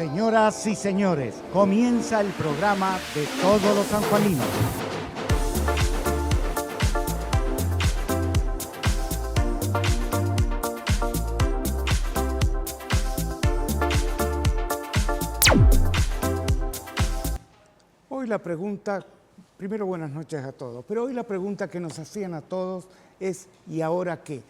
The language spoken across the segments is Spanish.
Señoras y señores, comienza el programa de todos los sanjuaninos. Hoy la pregunta, primero buenas noches a todos, pero hoy la pregunta que nos hacían a todos es ¿y ahora qué?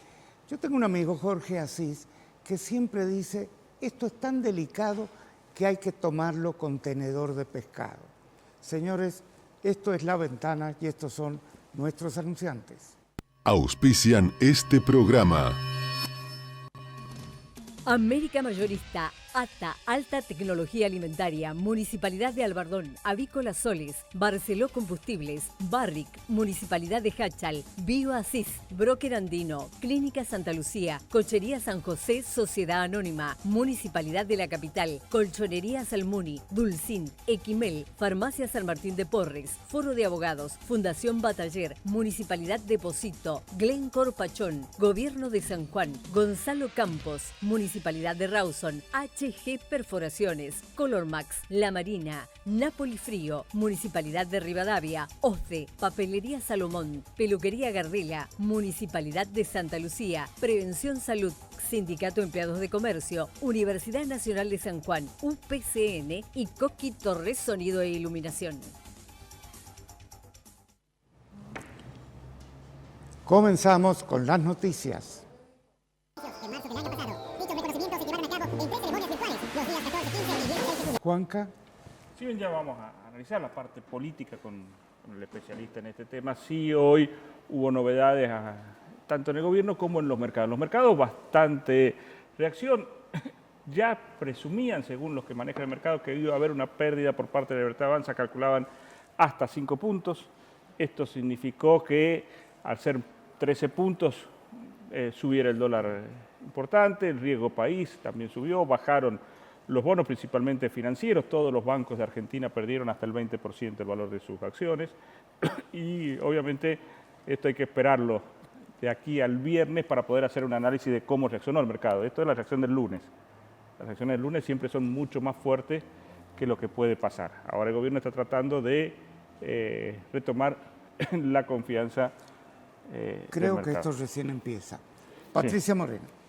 Yo tengo un amigo, Jorge Asís, que siempre dice, esto es tan delicado que hay que tomarlo con tenedor de pescado. Señores, esto es La Ventana y estos son nuestros anunciantes. Auspician este programa. América Mayorista, ATA, Alta Tecnología Alimentaria, Municipalidad de Albardón, Avícola Soles, Barceló Combustibles, Barrick, Municipalidad de Háchal, BioAsís, Broker Andino, Clínica Santa Lucía, Cochería San José, Sociedad Anónima, Municipalidad de la Capital, Colchonería Salmuni, Dulcín, Equimel, Farmacia San Martín de Porres, Foro de Abogados, Fundación Bataller, Municipalidad de Pocito, Glencore Pachón, Gobierno de San Juan, Gonzalo Campos, Municipalidad de Rawson, HG Perforaciones, Colormax, La Marina, Napoli Frío, Municipalidad de Rivadavia, OCE, Papelería Salomón, Peluquería Gardela, Municipalidad de Santa Lucía, Prevención Salud, Sindicato Empleados de Comercio, Universidad Nacional de San Juan, UPCN y Coqui Torres Sonido e Iluminación. Comenzamos con las noticias. Juanca. Si bien ya vamos a analizar la parte política con el especialista en este tema, sí hoy hubo novedades tanto en el gobierno como en los mercados. Los mercados bastante reacción. Ya presumían, según los que manejan el mercado, que iba a haber una pérdida por parte de Libertad Avanza, calculaban hasta 5 puntos. Esto significó que al ser 13 puntos subiera el dólar importante, el riesgo país también subió, bajaron los bonos principalmente financieros, todos los bancos de Argentina perdieron hasta el 20% del valor de sus acciones y obviamente esto hay que esperarlo de aquí al viernes para poder hacer un análisis de cómo reaccionó el mercado. Esto es la reacción del lunes. Las reacciones del lunes siempre son mucho más fuertes que lo que puede pasar. Ahora el gobierno está tratando de retomar la confianza Creo que esto recién empieza. Patricia Moreno.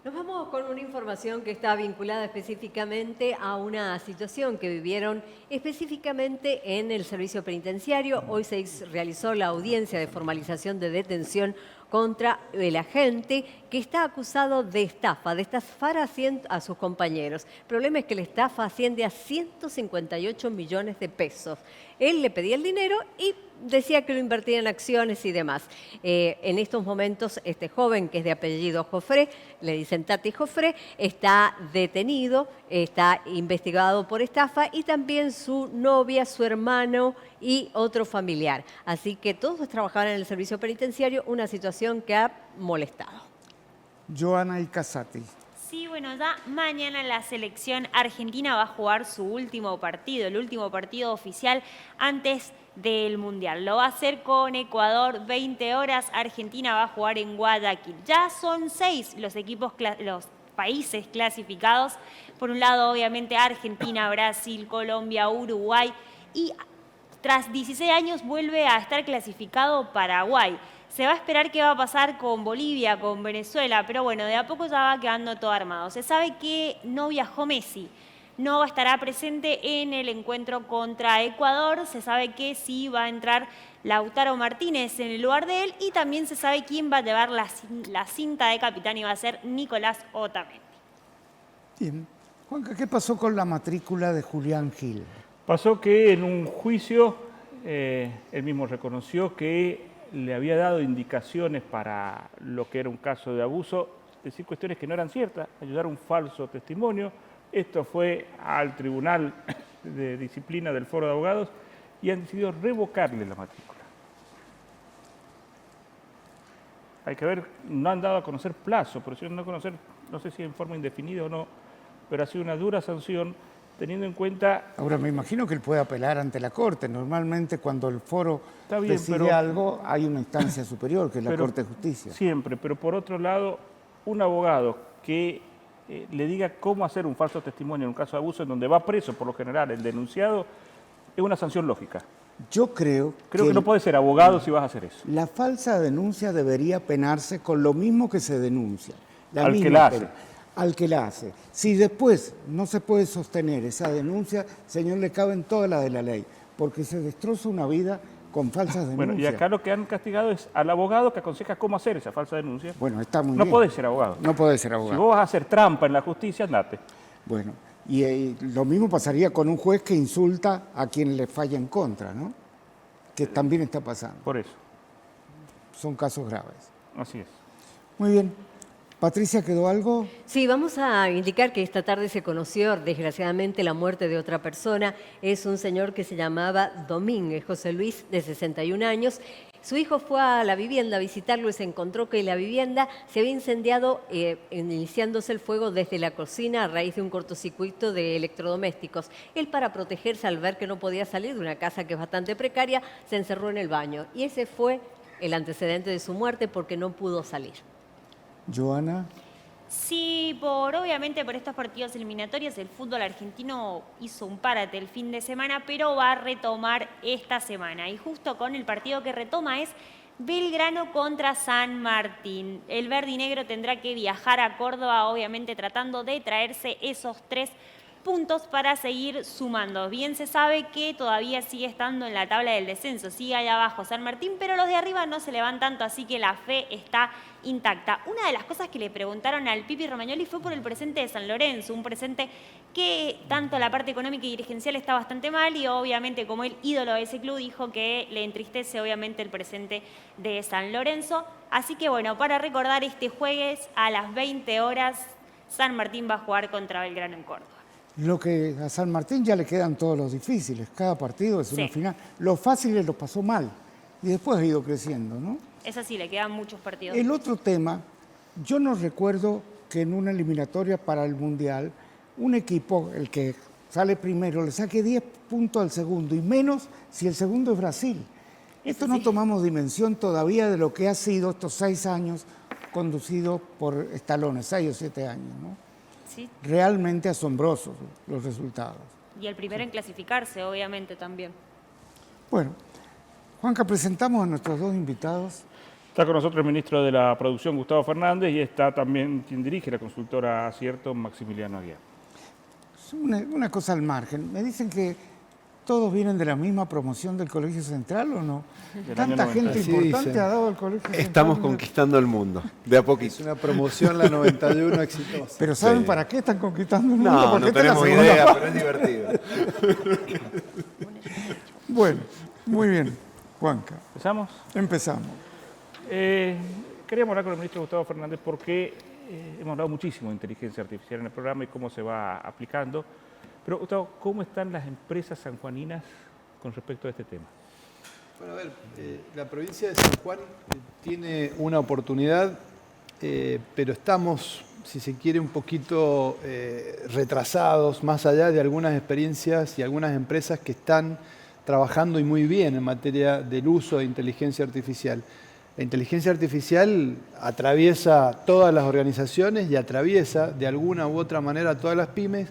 Nos vamos con una información que está vinculada específicamente a una situación que vivieron específicamente en el servicio penitenciario. Hoy se realizó la audiencia de formalización de detención contra el agente que está acusado de estafar a sus compañeros. El problema es que la estafa asciende a 158 millones de pesos. Él le pedía el dinero y decía que lo invertía en acciones y demás. En estos momentos, este joven, que es de apellido Jofré, le dicen Tati Jofré, está detenido, está investigado por estafa y también su novia, su hermano y otro familiar. Así que todos trabajaban en el servicio penitenciario, una situación que ha molestado. Joana Icazati. Sí, bueno, ya mañana la selección argentina va a jugar su último partido, el último partido oficial antes del Mundial. Lo va a hacer con Ecuador, 20 horas. Argentina va a jugar en Guayaquil. Ya son 6 los países clasificados. Por un lado, obviamente, Argentina, Brasil, Colombia, Uruguay. Y tras 16 años vuelve a estar clasificado Paraguay. Se va a esperar qué va a pasar con Bolivia, con Venezuela, pero bueno, de a poco ya va quedando todo armado. Se sabe que no viajó Messi, no estará presente en el encuentro contra Ecuador. Se sabe que sí va a entrar Lautaro Martínez en el lugar de él y también se sabe quién va a llevar la cinta de capitán y va a ser Nicolás Otamendi. Bien. Juanca, ¿qué pasó con la matrícula de Julián Gil? Pasó que en un juicio él mismo reconoció que le había dado indicaciones para lo que era un caso de abuso, decir cuestiones que no eran ciertas, ayudar a un falso testimonio. Esto fue al Tribunal de Disciplina del Foro de Abogados y han decidido revocarle la matrícula. Hay que ver, no han dado a conocer plazo, pero si no a conocer, no sé si en forma indefinida o no, pero ha sido una dura sanción teniendo en cuenta... Ahora, me imagino que él puede apelar ante la Corte. Normalmente cuando el foro decide pero, algo, hay una instancia superior, que es la Corte de Justicia. Siempre, pero por otro lado, un abogado que le diga cómo hacer un falso testimonio en un caso de abuso en donde va preso por lo general el denunciado, es una sanción lógica. Yo creo Que no puedes ser abogado si vas a hacer eso. la falsa denuncia debería penarse con lo mismo que se denuncia. Al que misma la hace. pena, al que la hace. Si después no se puede sostener esa denuncia, señor, le caben todas las de la ley, porque se destroza una vida con falsas denuncias. Bueno, y acá lo que han castigado es al abogado que aconseja cómo hacer esa falsa denuncia. Bueno, está muy No bien. podés ser abogado. No puede ser Si abogado. vos vas a hacer trampa en la justicia, andate. Bueno, y lo mismo pasaría con un juez que insulta a quien le falla en contra, ¿no? Que también está pasando. Por eso. Son casos graves. Así es. Muy bien. Patricia, ¿quedó algo? Sí, vamos a indicar que esta tarde se conoció, desgraciadamente, la muerte de otra persona. Es un señor que se llamaba Domínguez, José Luis, de 61 años. Su hijo fue a la vivienda a visitarlo y se encontró que la vivienda se había incendiado, iniciándose el fuego desde la cocina a raíz de un cortocircuito de electrodomésticos. Él, para protegerse al ver que no podía salir de una casa que es bastante precaria, se encerró en el baño. Y ese fue el antecedente de su muerte porque no pudo salir. Joana. Sí, obviamente por estos partidos eliminatorios el fútbol argentino hizo un parate el fin de semana, pero va a retomar esta semana. Y justo con el partido que retoma es Belgrano contra San Martín. El verde y negro tendrá que viajar a Córdoba, obviamente tratando de traerse esos 3 puntos para seguir sumando. Bien se sabe que todavía sigue estando en la tabla del descenso, sigue allá abajo San Martín, pero los de arriba no se le van tanto, así que la fe está intacta. Una de las cosas que le preguntaron al Pipi Romagnoli fue por el presente de San Lorenzo, un presente que tanto la parte económica y dirigencial está bastante mal y obviamente como el ídolo de ese club dijo que le entristece obviamente el presente de San Lorenzo. Así que bueno, para recordar, este jueves a las 20 horas San Martín va a jugar contra Belgrano en Córdoba. Lo que a San Martín ya le quedan todos los difíciles, cada partido es una Sí. final. Los fáciles los pasó mal y después ha ido creciendo, ¿no? Es así, le quedan muchos partidos. El otro tema, yo no recuerdo que en una eliminatoria para el Mundial, un equipo, el que sale primero, le saque 10 puntos al segundo y menos si el segundo es Brasil. Esto no tomamos dimensión todavía de lo que ha sido estos 6 años conducido por Scaloni, 6 o 7 años, ¿no? Sí. Realmente asombrosos los resultados. Y el primero en clasificarse, obviamente, también. Bueno, Juanca, presentamos a nuestros 2 invitados. Está con nosotros el ministro de la Producción, Gustavo Fernández, y está también quien dirige la consultora Acierto, Maximiliano Aguiar. Es una cosa al margen. Me dicen que todos vienen de la misma promoción del Colegio Central, ¿o no? Del Tanta año 90. gente Así importante dicen. ha dado el Colegio Central. Estamos conquistando el mundo, de a Es poquito. una promoción la 91 exitosa. Pero ¿saben Sí. para qué están conquistando el mundo? No, Porque no esta es la tenemos segunda idea, parte. pero es divertido. Bueno, muy bien, Juanca. ¿Empezamos? Empezamos. Queríamos hablar con el ministro Gustavo Fernández porque hemos hablado muchísimo de inteligencia artificial en el programa y cómo se va aplicando. Pero, Gustavo, ¿cómo están las empresas sanjuaninas con respecto a este tema? Bueno, a ver, la provincia de San Juan tiene una oportunidad, pero estamos, si se quiere, un poquito retrasados, más allá de algunas experiencias y algunas empresas que están trabajando y muy bien en materia del uso de inteligencia artificial. La inteligencia artificial atraviesa todas las organizaciones y atraviesa de alguna u otra manera todas las pymes,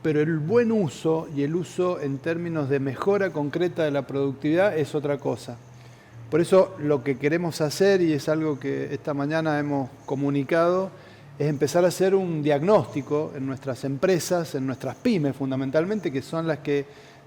pero el buen uso y el uso en términos de mejora concreta de la productividad es otra cosa. Por eso lo que queremos hacer, y es algo que esta mañana hemos comunicado, es empezar a hacer un diagnóstico en nuestras empresas, en nuestras pymes fundamentalmente, que son las que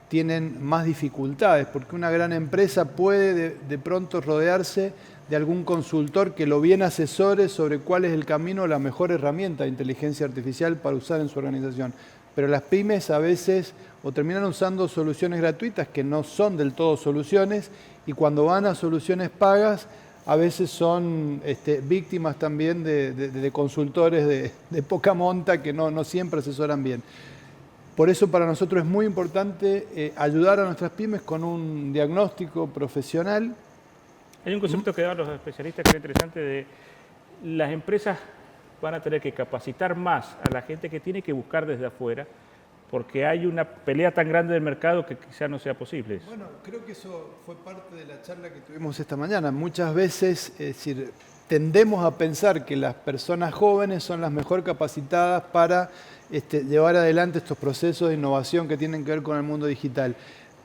tienen más dificultades, porque una gran empresa puede de pronto rodearse de algún consultor que lo bien asesore sobre cuál es el camino, la mejor herramienta de inteligencia artificial para usar en su organización. Pero las pymes a veces o terminan usando soluciones gratuitas que no son del todo soluciones, y cuando van a soluciones pagas a veces son víctimas también de consultores de poca monta que no siempre asesoran bien. Por eso para nosotros es muy importante ayudar a nuestras pymes con un diagnóstico profesional. Hay un concepto que daban los especialistas que era interesante de las empresas van a tener que capacitar más a la gente que tiene que buscar desde afuera, porque hay una pelea tan grande del mercado que quizá no sea posible. Bueno, creo que eso fue parte de la charla que tuvimos esta mañana. Muchas veces, es decir, tendemos a pensar que las personas jóvenes son las mejor capacitadas para llevar adelante estos procesos de innovación que tienen que ver con el mundo digital,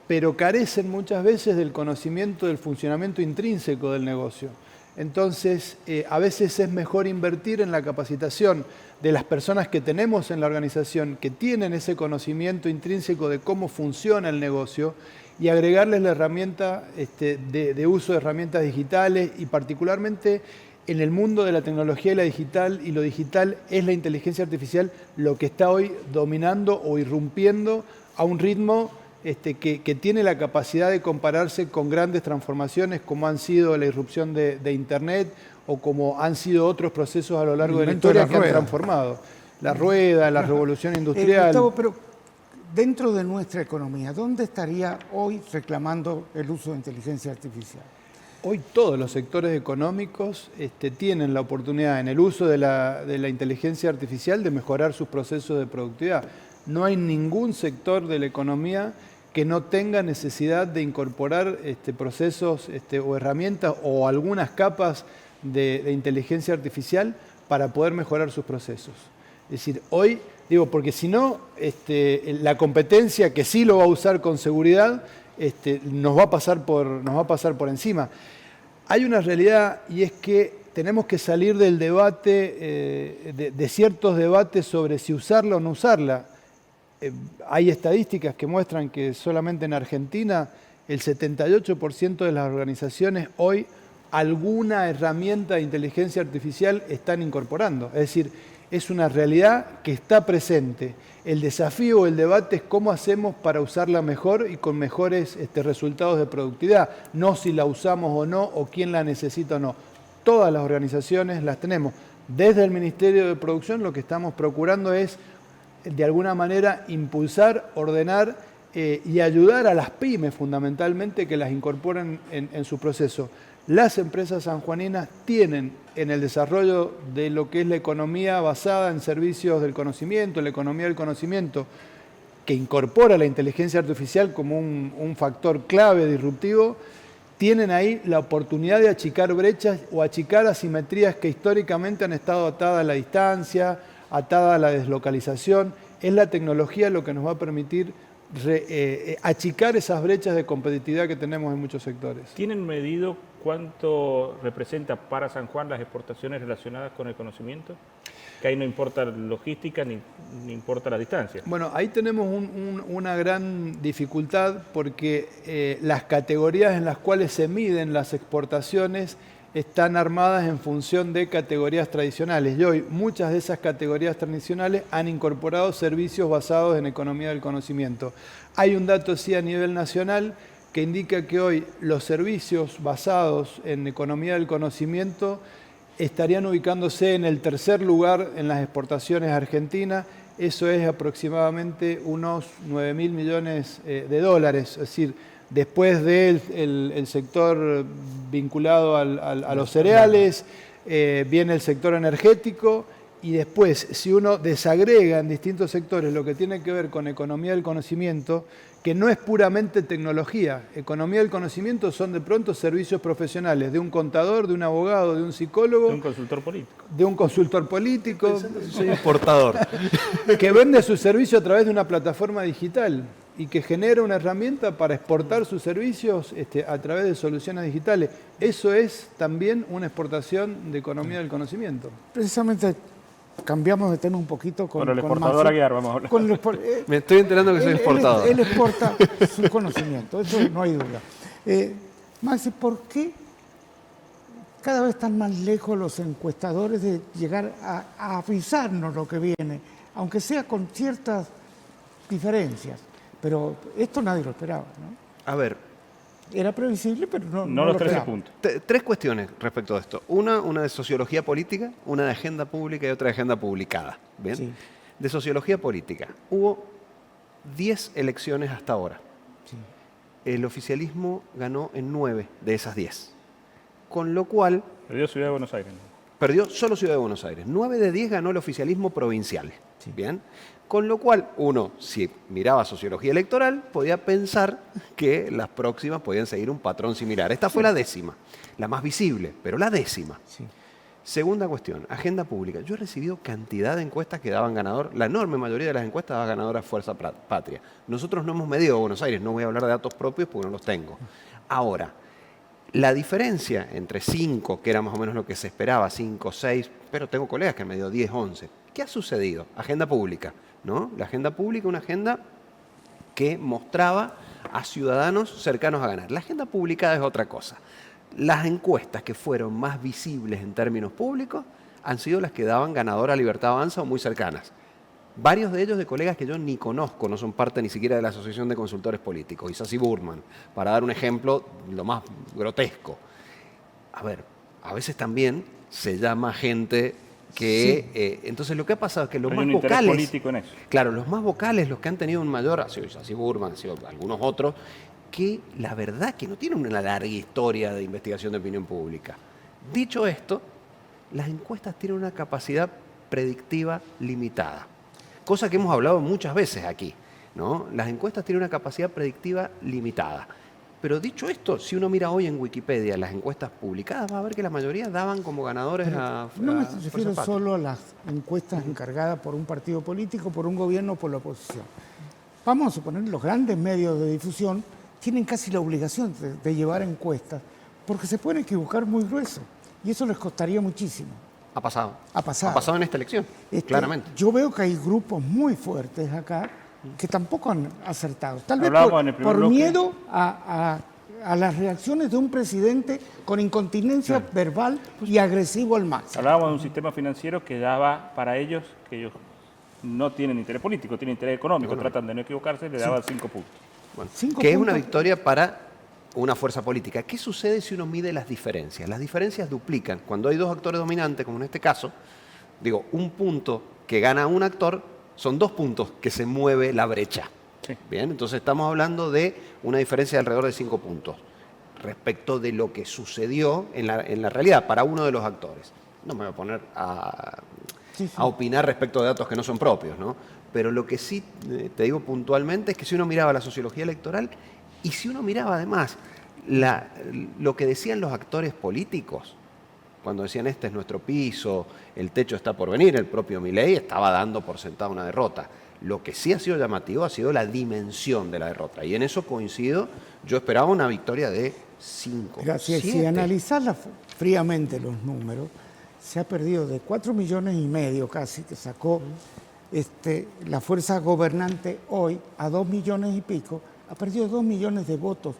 pero carecen muchas veces del conocimiento del funcionamiento intrínseco del negocio. Entonces, a veces es mejor invertir en la capacitación de las personas que tenemos en la organización, que tienen ese conocimiento intrínseco de cómo funciona el negocio, y agregarles la herramienta de uso de herramientas digitales, y particularmente en el mundo de la tecnología y lo digital es la inteligencia artificial lo que está hoy dominando o irrumpiendo a un ritmo que tiene la capacidad de compararse con grandes transformaciones como han sido la irrupción de Internet o como han sido otros procesos a lo largo de la historia que han transformado. La rueda, la revolución industrial. Gustavo, pero dentro de nuestra economía, ¿dónde estaría hoy reclamando el uso de inteligencia artificial? Hoy todos los sectores económicos tienen la oportunidad en el uso de la inteligencia artificial de mejorar sus procesos de productividad. No hay ningún sector de la economía que no tenga necesidad de incorporar procesos o herramientas o algunas capas de inteligencia artificial para poder mejorar sus procesos. Es decir, hoy, digo, porque si no, la competencia que sí lo va a usar con seguridad, nos va a pasar por encima. Hay una realidad, y es que tenemos que salir del debate, de ciertos debates sobre si usarla o no usarla. Hay estadísticas que muestran que solamente en Argentina el 78% de las organizaciones hoy alguna herramienta de inteligencia artificial están incorporando. Es decir, es una realidad que está presente. El desafío o el debate es cómo hacemos para usarla mejor y con mejores resultados de productividad. No si la usamos o no, o quién la necesita o no. Todas las organizaciones las tenemos. Desde el Ministerio de Producción lo que estamos procurando es, de alguna manera, impulsar, ordenar y ayudar a las pymes, fundamentalmente, que las incorporen en su proceso. Las empresas sanjuaninas tienen en el desarrollo de lo que es la economía basada en servicios del conocimiento, la economía del conocimiento, que incorpora la inteligencia artificial como un factor clave disruptivo, tienen ahí la oportunidad de achicar brechas o achicar asimetrías que históricamente han estado atadas a la distancia, atadas a la deslocalización. Es la tecnología lo que nos va a permitir achicar esas brechas de competitividad que tenemos en muchos sectores. ¿Tienen medido cuánto representa para San Juan las exportaciones relacionadas con el conocimiento? Que ahí no importa logística ni importa la distancia. Bueno, ahí tenemos una gran dificultad porque las categorías en las cuales se miden las exportaciones están armadas en función de categorías tradicionales. Y hoy muchas de esas categorías tradicionales han incorporado servicios basados en economía del conocimiento. Hay un dato sí a nivel nacional que indica que hoy los servicios basados en economía del conocimiento estarían ubicándose en el tercer lugar en las exportaciones argentinas. Eso es aproximadamente unos 9.000 millones de dólares, es decir, después del sector vinculado a los cereales, viene el sector energético, y después, si uno desagrega en distintos sectores lo que tiene que ver con economía del conocimiento, que no es puramente tecnología, economía del conocimiento son de pronto servicios profesionales de un contador, de un abogado, de un psicólogo. De un consultor político. De un consultor político. Soy importador. Que vende su servicio a través de una plataforma digital y que genera una herramienta para exportar sus servicios a través de soluciones digitales. Eso es también una exportación de economía del conocimiento. Precisamente cambiamos de tema un poquito con el exportador Aguiar, vamos a hablar. Me estoy enterando que soy exportador. Él exporta su conocimiento, eso no hay duda. Maxi, ¿por qué cada vez están más lejos los encuestadores de llegar a avisarnos lo que viene, aunque sea con ciertas diferencias? Pero esto nadie lo esperaba, ¿no? A ver, Era previsible, pero no No lo los 13 esperaba. puntos. tres cuestiones respecto a esto. Una de sociología política, una de agenda pública y otra de agenda publicada. ¿Bien? Sí. De sociología política. Hubo 10 elecciones hasta ahora. Sí. El oficialismo ganó en 9 de esas 10. Con lo cual, Perdió Ciudad de Buenos Aires. perdió solo Ciudad de Buenos Aires. 9 de 10 ganó el oficialismo provincial. Sí. ¿Bien? Con lo cual, uno, si miraba sociología electoral, podía pensar que las próximas podían seguir un patrón similar. Esta fue la 10ª, la más visible, pero la 10ª. Sí. Segunda cuestión, agenda pública. Yo he recibido cantidad de encuestas que daban ganador, la enorme mayoría de las encuestas daba ganador a Fuerza Patria. Nosotros no hemos medido Buenos Aires, no voy a hablar de datos propios porque no los tengo. Ahora, la diferencia entre 5, que era más o menos lo que se esperaba, 5, 6, pero tengo colegas que han medido 10, 11. ¿Qué ha sucedido? Agenda pública, ¿no? La agenda pública, una agenda que mostraba a ciudadanos cercanos a ganar. La agenda publicada es otra cosa. Las encuestas que fueron más visibles en términos públicos han sido las que daban ganador a Libertad Avanza o muy cercanas. Varios de ellos de colegas que yo ni conozco, no son parte ni siquiera de la Asociación de Consultores Políticos, Isasi Burman, para dar un ejemplo lo más grotesco. A ver, a veces también se llama gente que... entonces lo que ha pasado es que los Hay más un interés vocales... político en eso. Claro, los más vocales, los que han tenido un mayor... Ha sido Isasi Burman, ha sido algunos otros, que la verdad que no tienen una larga historia de investigación de opinión pública. Dicho esto, las encuestas tienen una capacidad predictiva limitada. Cosa que hemos hablado muchas veces aquí, ¿no? Las encuestas tienen una capacidad predictiva limitada. Pero dicho esto, si uno mira hoy en Wikipedia las encuestas publicadas, va a ver que la mayoría daban como ganadores a No me Fuerza refiero Patria. solo a las encuestas encargadas por un partido político, por un gobierno o por la oposición. Vamos a suponer los grandes medios de difusión tienen casi la obligación de llevar encuestas porque se pueden equivocar muy grueso y eso les costaría muchísimo. Ha pasado. Ha pasado. Ha pasado en esta elección, claramente. Yo veo que hay grupos muy fuertes acá que tampoco han acertado. Tal vez Hablábamos en el primer por bloque. miedo a las reacciones de un presidente con incontinencia verbal y agresivo al máximo. Hablábamos de un sistema financiero que daba para ellos, que ellos no tienen interés político, tienen interés económico, tratan de no equivocarse, le daban 5 puntos. Bueno, 5 que es una puntos. victoria para una fuerza política. ¿Qué sucede si uno mide las diferencias? Las diferencias duplican. Cuando hay dos actores dominantes, como en este caso, digo, un punto que gana un actor, son 2 puntos que se mueve la brecha. Sí. Bien, entonces estamos hablando de una diferencia de alrededor de 5 puntos respecto de lo que sucedió en la realidad para uno de los actores. No me voy a poner a opinar respecto de datos que no son propios, ¿no? Pero lo que sí te digo puntualmente es que si uno miraba la sociología electoral y si uno miraba además lo que decían los actores políticos, cuando decían este es nuestro piso, el techo está por venir, el propio Milei estaba dando por sentado una derrota. Lo que sí ha sido llamativo ha sido la dimensión de la derrota. Y en eso coincido, yo esperaba una victoria de 5, Mira, si 7. analizas fríamente los números, se ha perdido de 4,5 millones casi que sacó la fuerza gobernante hoy a 2 millones y pico, ha perdido 2 millones de votos.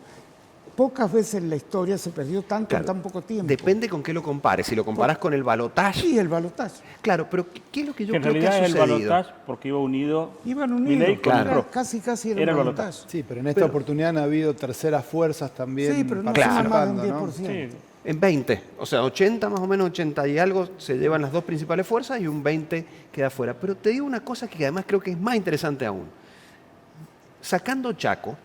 Pocas veces en la historia se perdió tanto Claro, en tan poco tiempo. Depende con qué lo compares. Si lo comparas con el balotaje. Sí, el balotaje. Claro, pero ¿qué es lo que yo Que en creo que realidad ha es el sucedido? balotaje porque iba unido Iban Milei unidos, con claro. el PRO. casi era Era el el balotaje. Sí, pero en esta oportunidad han habido terceras fuerzas también Sí, pero no Claro. suma más de un participando, 10%. ¿no? Sí. En 20, o sea, 80 más o menos, 80 y algo se llevan las dos principales fuerzas y un 20 queda fuera. Pero te digo una cosa que además creo que es más interesante aún. Sacando Chaco,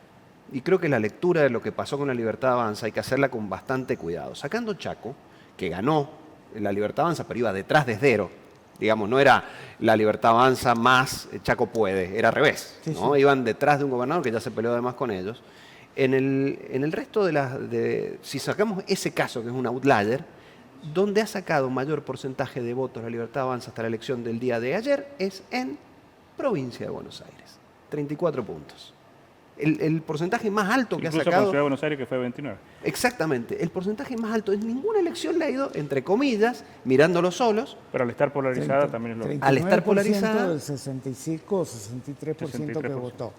y creo que la lectura de lo que pasó con la Libertad Avanza hay que hacerla con bastante cuidado. Sacando Chaco, que ganó la Libertad Avanza, pero iba detrás de Esdero, digamos, no era la Libertad Avanza más Chaco puede, era al revés, Sí, ¿no? sí. Iban detrás de un gobernador que ya se peleó además con ellos. En el resto si sacamos ese caso, que es un outlier, donde ha sacado mayor porcentaje de votos la Libertad Avanza hasta la elección del día de ayer, es en provincia de Buenos Aires, 34 puntos. El porcentaje más alto que ha Incluso con sacado... Ciudad de Buenos Aires, que fue 29. Exactamente, el porcentaje más alto en ninguna elección le ha ido, entre comillas, mirándolo solos. Pero al estar polarizada también es lo 39% Al estar polarizada- del 65 o 63% que 63%. votó.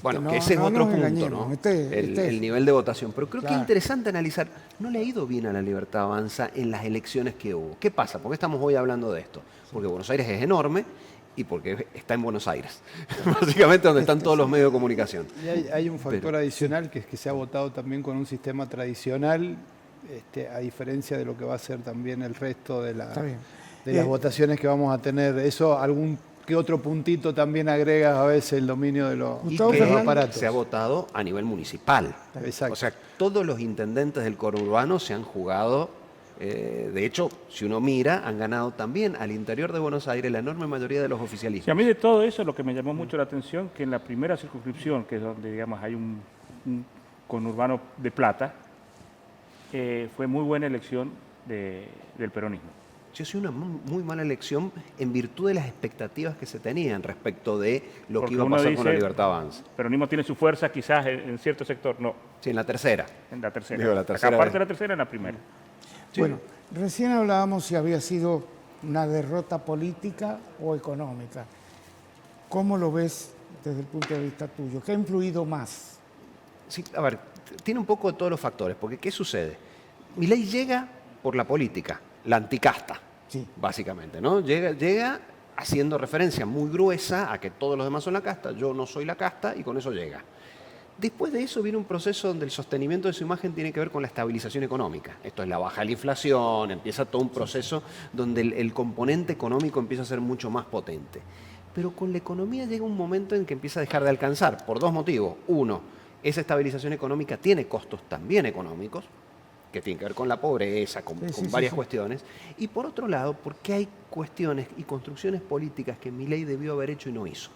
Bueno, No- que ese es no otro nos punto, engañemos, ¿no? este es- El nivel de votación. Pero creo que es Claro. interesante analizar, no le ha ido bien a la Libertad Avanza en las elecciones que hubo. ¿Qué pasa? ¿Por qué estamos hoy hablando de esto? Porque Buenos Aires es enorme y porque está en Buenos Aires. Básicamente donde están todos los medios de comunicación. Y hay un factor adicional que es que se ha votado también con un sistema tradicional, a diferencia de lo que va a ser también el resto de, Está bien. las votaciones que vamos a tener. Eso, algún que otro puntito también agrega a veces el dominio de los, Y Gustavo que de los Fernández aparatos. se ha votado a nivel municipal. Exacto. O sea, todos los intendentes del conurbano se han jugado. De hecho, si uno mira, han ganado también al interior de Buenos Aires la enorme mayoría de los oficialismos. Y a mí de todo eso lo que me llamó mucho la atención, que en la primera circunscripción, que es donde digamos hay un conurbano de plata, fue muy buena elección del peronismo. Ha sido una muy mala elección en virtud de las expectativas que se tenían respecto de lo Porque que iba a uno pasar con la dice, Libertad Avanza. Peronismo tiene su fuerza quizás en cierto sector, no, Sí, en la tercera. en la tercera. Digo, la Acá, tercera aparte vez. de la tercera, en la primera. Sí. Bueno, recién hablábamos si había sido una derrota política o económica. ¿Cómo lo ves desde el punto de vista tuyo? ¿Qué ha influido más? Sí, a ver, tiene un poco de todos los factores, porque ¿qué sucede? Milei llega por la política, la anticasta, Sí. básicamente, ¿no? Llega haciendo referencia muy gruesa a que todos los demás son la casta, yo no soy la casta, y con eso llega. Después de eso viene un proceso donde el sostenimiento de su imagen tiene que ver con la estabilización económica. Esto es la baja de la inflación, empieza todo un proceso donde el componente económico empieza a ser mucho más potente. Pero con la economía llega un momento en que empieza a dejar de alcanzar, por dos motivos. Uno, esa estabilización económica tiene costos también económicos, que tienen que ver con la pobreza, con varias cuestiones. Y por otro lado, porque hay cuestiones y construcciones políticas que Milei debió haber hecho y no hizo.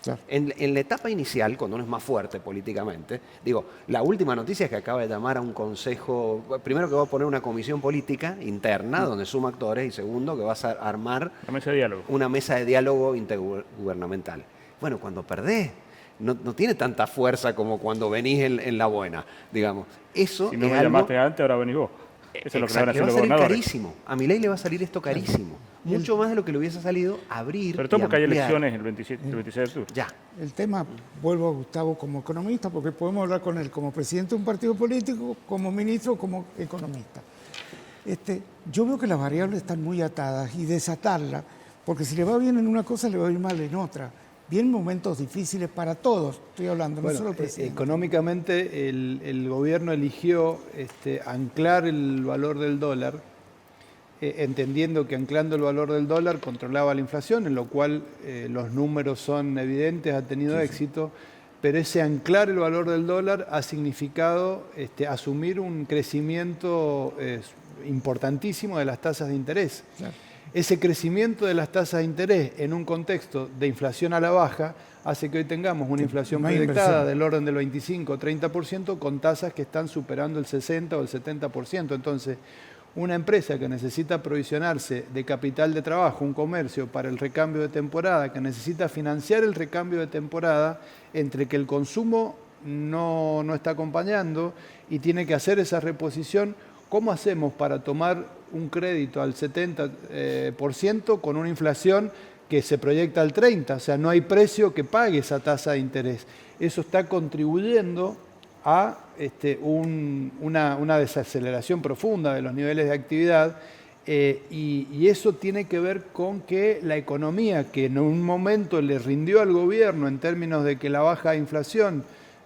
Claro. En la etapa inicial, cuando uno es más fuerte políticamente, digo, la última noticia es que acaba de llamar a un consejo, primero que va a poner una comisión política interna donde suma actores y segundo que va a armar La mesa de diálogo. una mesa de diálogo intergubernamental. Bueno, cuando perdés, no tiene tanta fuerza como cuando venís en la buena, digamos. Eso Si no es me algo... llamaste antes, ahora venís vos. Eso es lo que van a Exacto, le hacer va a los salir gobernadores. carísimo. A Milei le va a salir esto carísimo. Mucho más de lo que le hubiese salido abrir. Sobre todo y porque hay ampliar. elecciones el 26 de octubre. Ya. El tema, vuelvo a Gustavo como economista, porque podemos hablar con él como presidente de un partido político, como ministro, como economista. Yo veo que las variables están muy atadas y desatarlas, porque si le va bien en una cosa, le va a ir mal en otra. Vienen momentos difíciles para todos, estoy hablando, no Bueno, solo el presidente. económicamente el gobierno eligió anclar el valor del dólar, entendiendo que anclando el valor del dólar controlaba la inflación, en lo cual los números son evidentes, ha tenido éxito, pero ese anclar el valor del dólar ha significado asumir un crecimiento importantísimo de las tasas de interés. Claro. Ese crecimiento de las tasas de interés en un contexto de inflación a la baja hace que hoy tengamos una inflación no hay proyectada inversión. del orden del 25 o 30% con tasas que están superando el 60 o el 70%. Entonces, una empresa que necesita provisionarse de capital de trabajo, un comercio para el recambio de temporada, que necesita financiar el recambio de temporada, entre que el consumo no está acompañando y tiene que hacer esa reposición, ¿cómo hacemos para tomar un crédito al 70% con una inflación que se proyecta al 30%? O sea, no hay precio que pague esa tasa de interés. Eso está contribuyendo a una desaceleración profunda de los niveles de actividad y eso tiene que ver con que la economía, que en un momento le rindió al gobierno en términos de que la baja inflación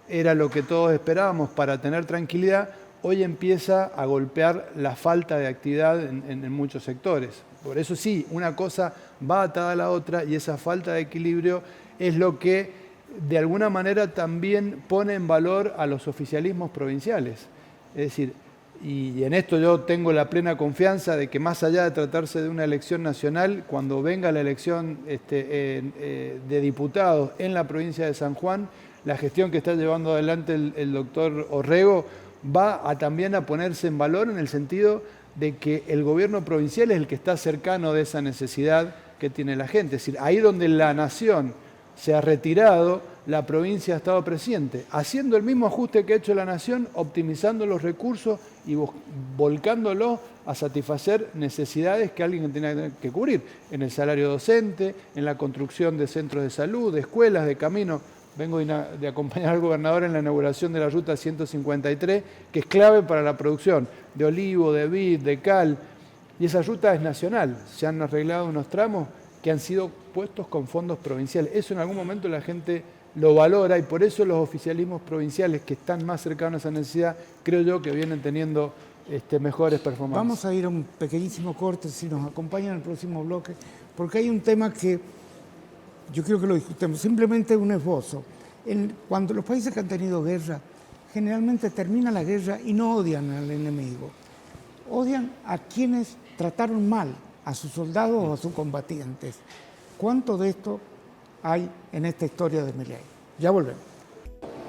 era lo que todos esperábamos para tener tranquilidad, hoy empieza a golpear la falta de actividad en muchos sectores. Por eso sí, una cosa va atada a la otra y esa falta de equilibrio es lo que de alguna manera también pone en valor a los oficialismos provinciales. Es decir, y en esto yo tengo la plena confianza de que más allá de tratarse de una elección nacional, cuando venga la elección de diputados en la provincia de San Juan, la gestión que está llevando adelante el doctor Orrego va también a ponerse en valor en el sentido de que el gobierno provincial es el que está cercano de esa necesidad que tiene la gente. Es decir, ahí donde la nación se ha retirado, la provincia ha estado presente, haciendo el mismo ajuste que ha hecho la nación, optimizando los recursos y volcándolos a satisfacer necesidades que alguien tiene que cubrir, en el salario docente, en la construcción de centros de salud, de escuelas, de caminos. Vengo de acompañar al gobernador en la inauguración de la Ruta 153, que es clave para la producción de olivo, de vid, de cal, y esa ruta es nacional. Se han arreglado unos tramos que han sido puestos con fondos provinciales. Eso en algún momento la gente lo valora y por eso los oficialismos provinciales que están más cercanos a esa necesidad, creo yo que vienen teniendo mejores performances. Vamos a ir a un pequeñísimo corte, si nos acompañan en el próximo bloque, porque hay un tema que yo quiero que lo discutamos, simplemente un esbozo. Cuando los países que han tenido guerra, generalmente termina la guerra y no odian al enemigo. Odian a quienes trataron mal a sus soldados o a sus combatientes. ¿Cuánto de esto hay en esta historia de Milei? Ya volvemos.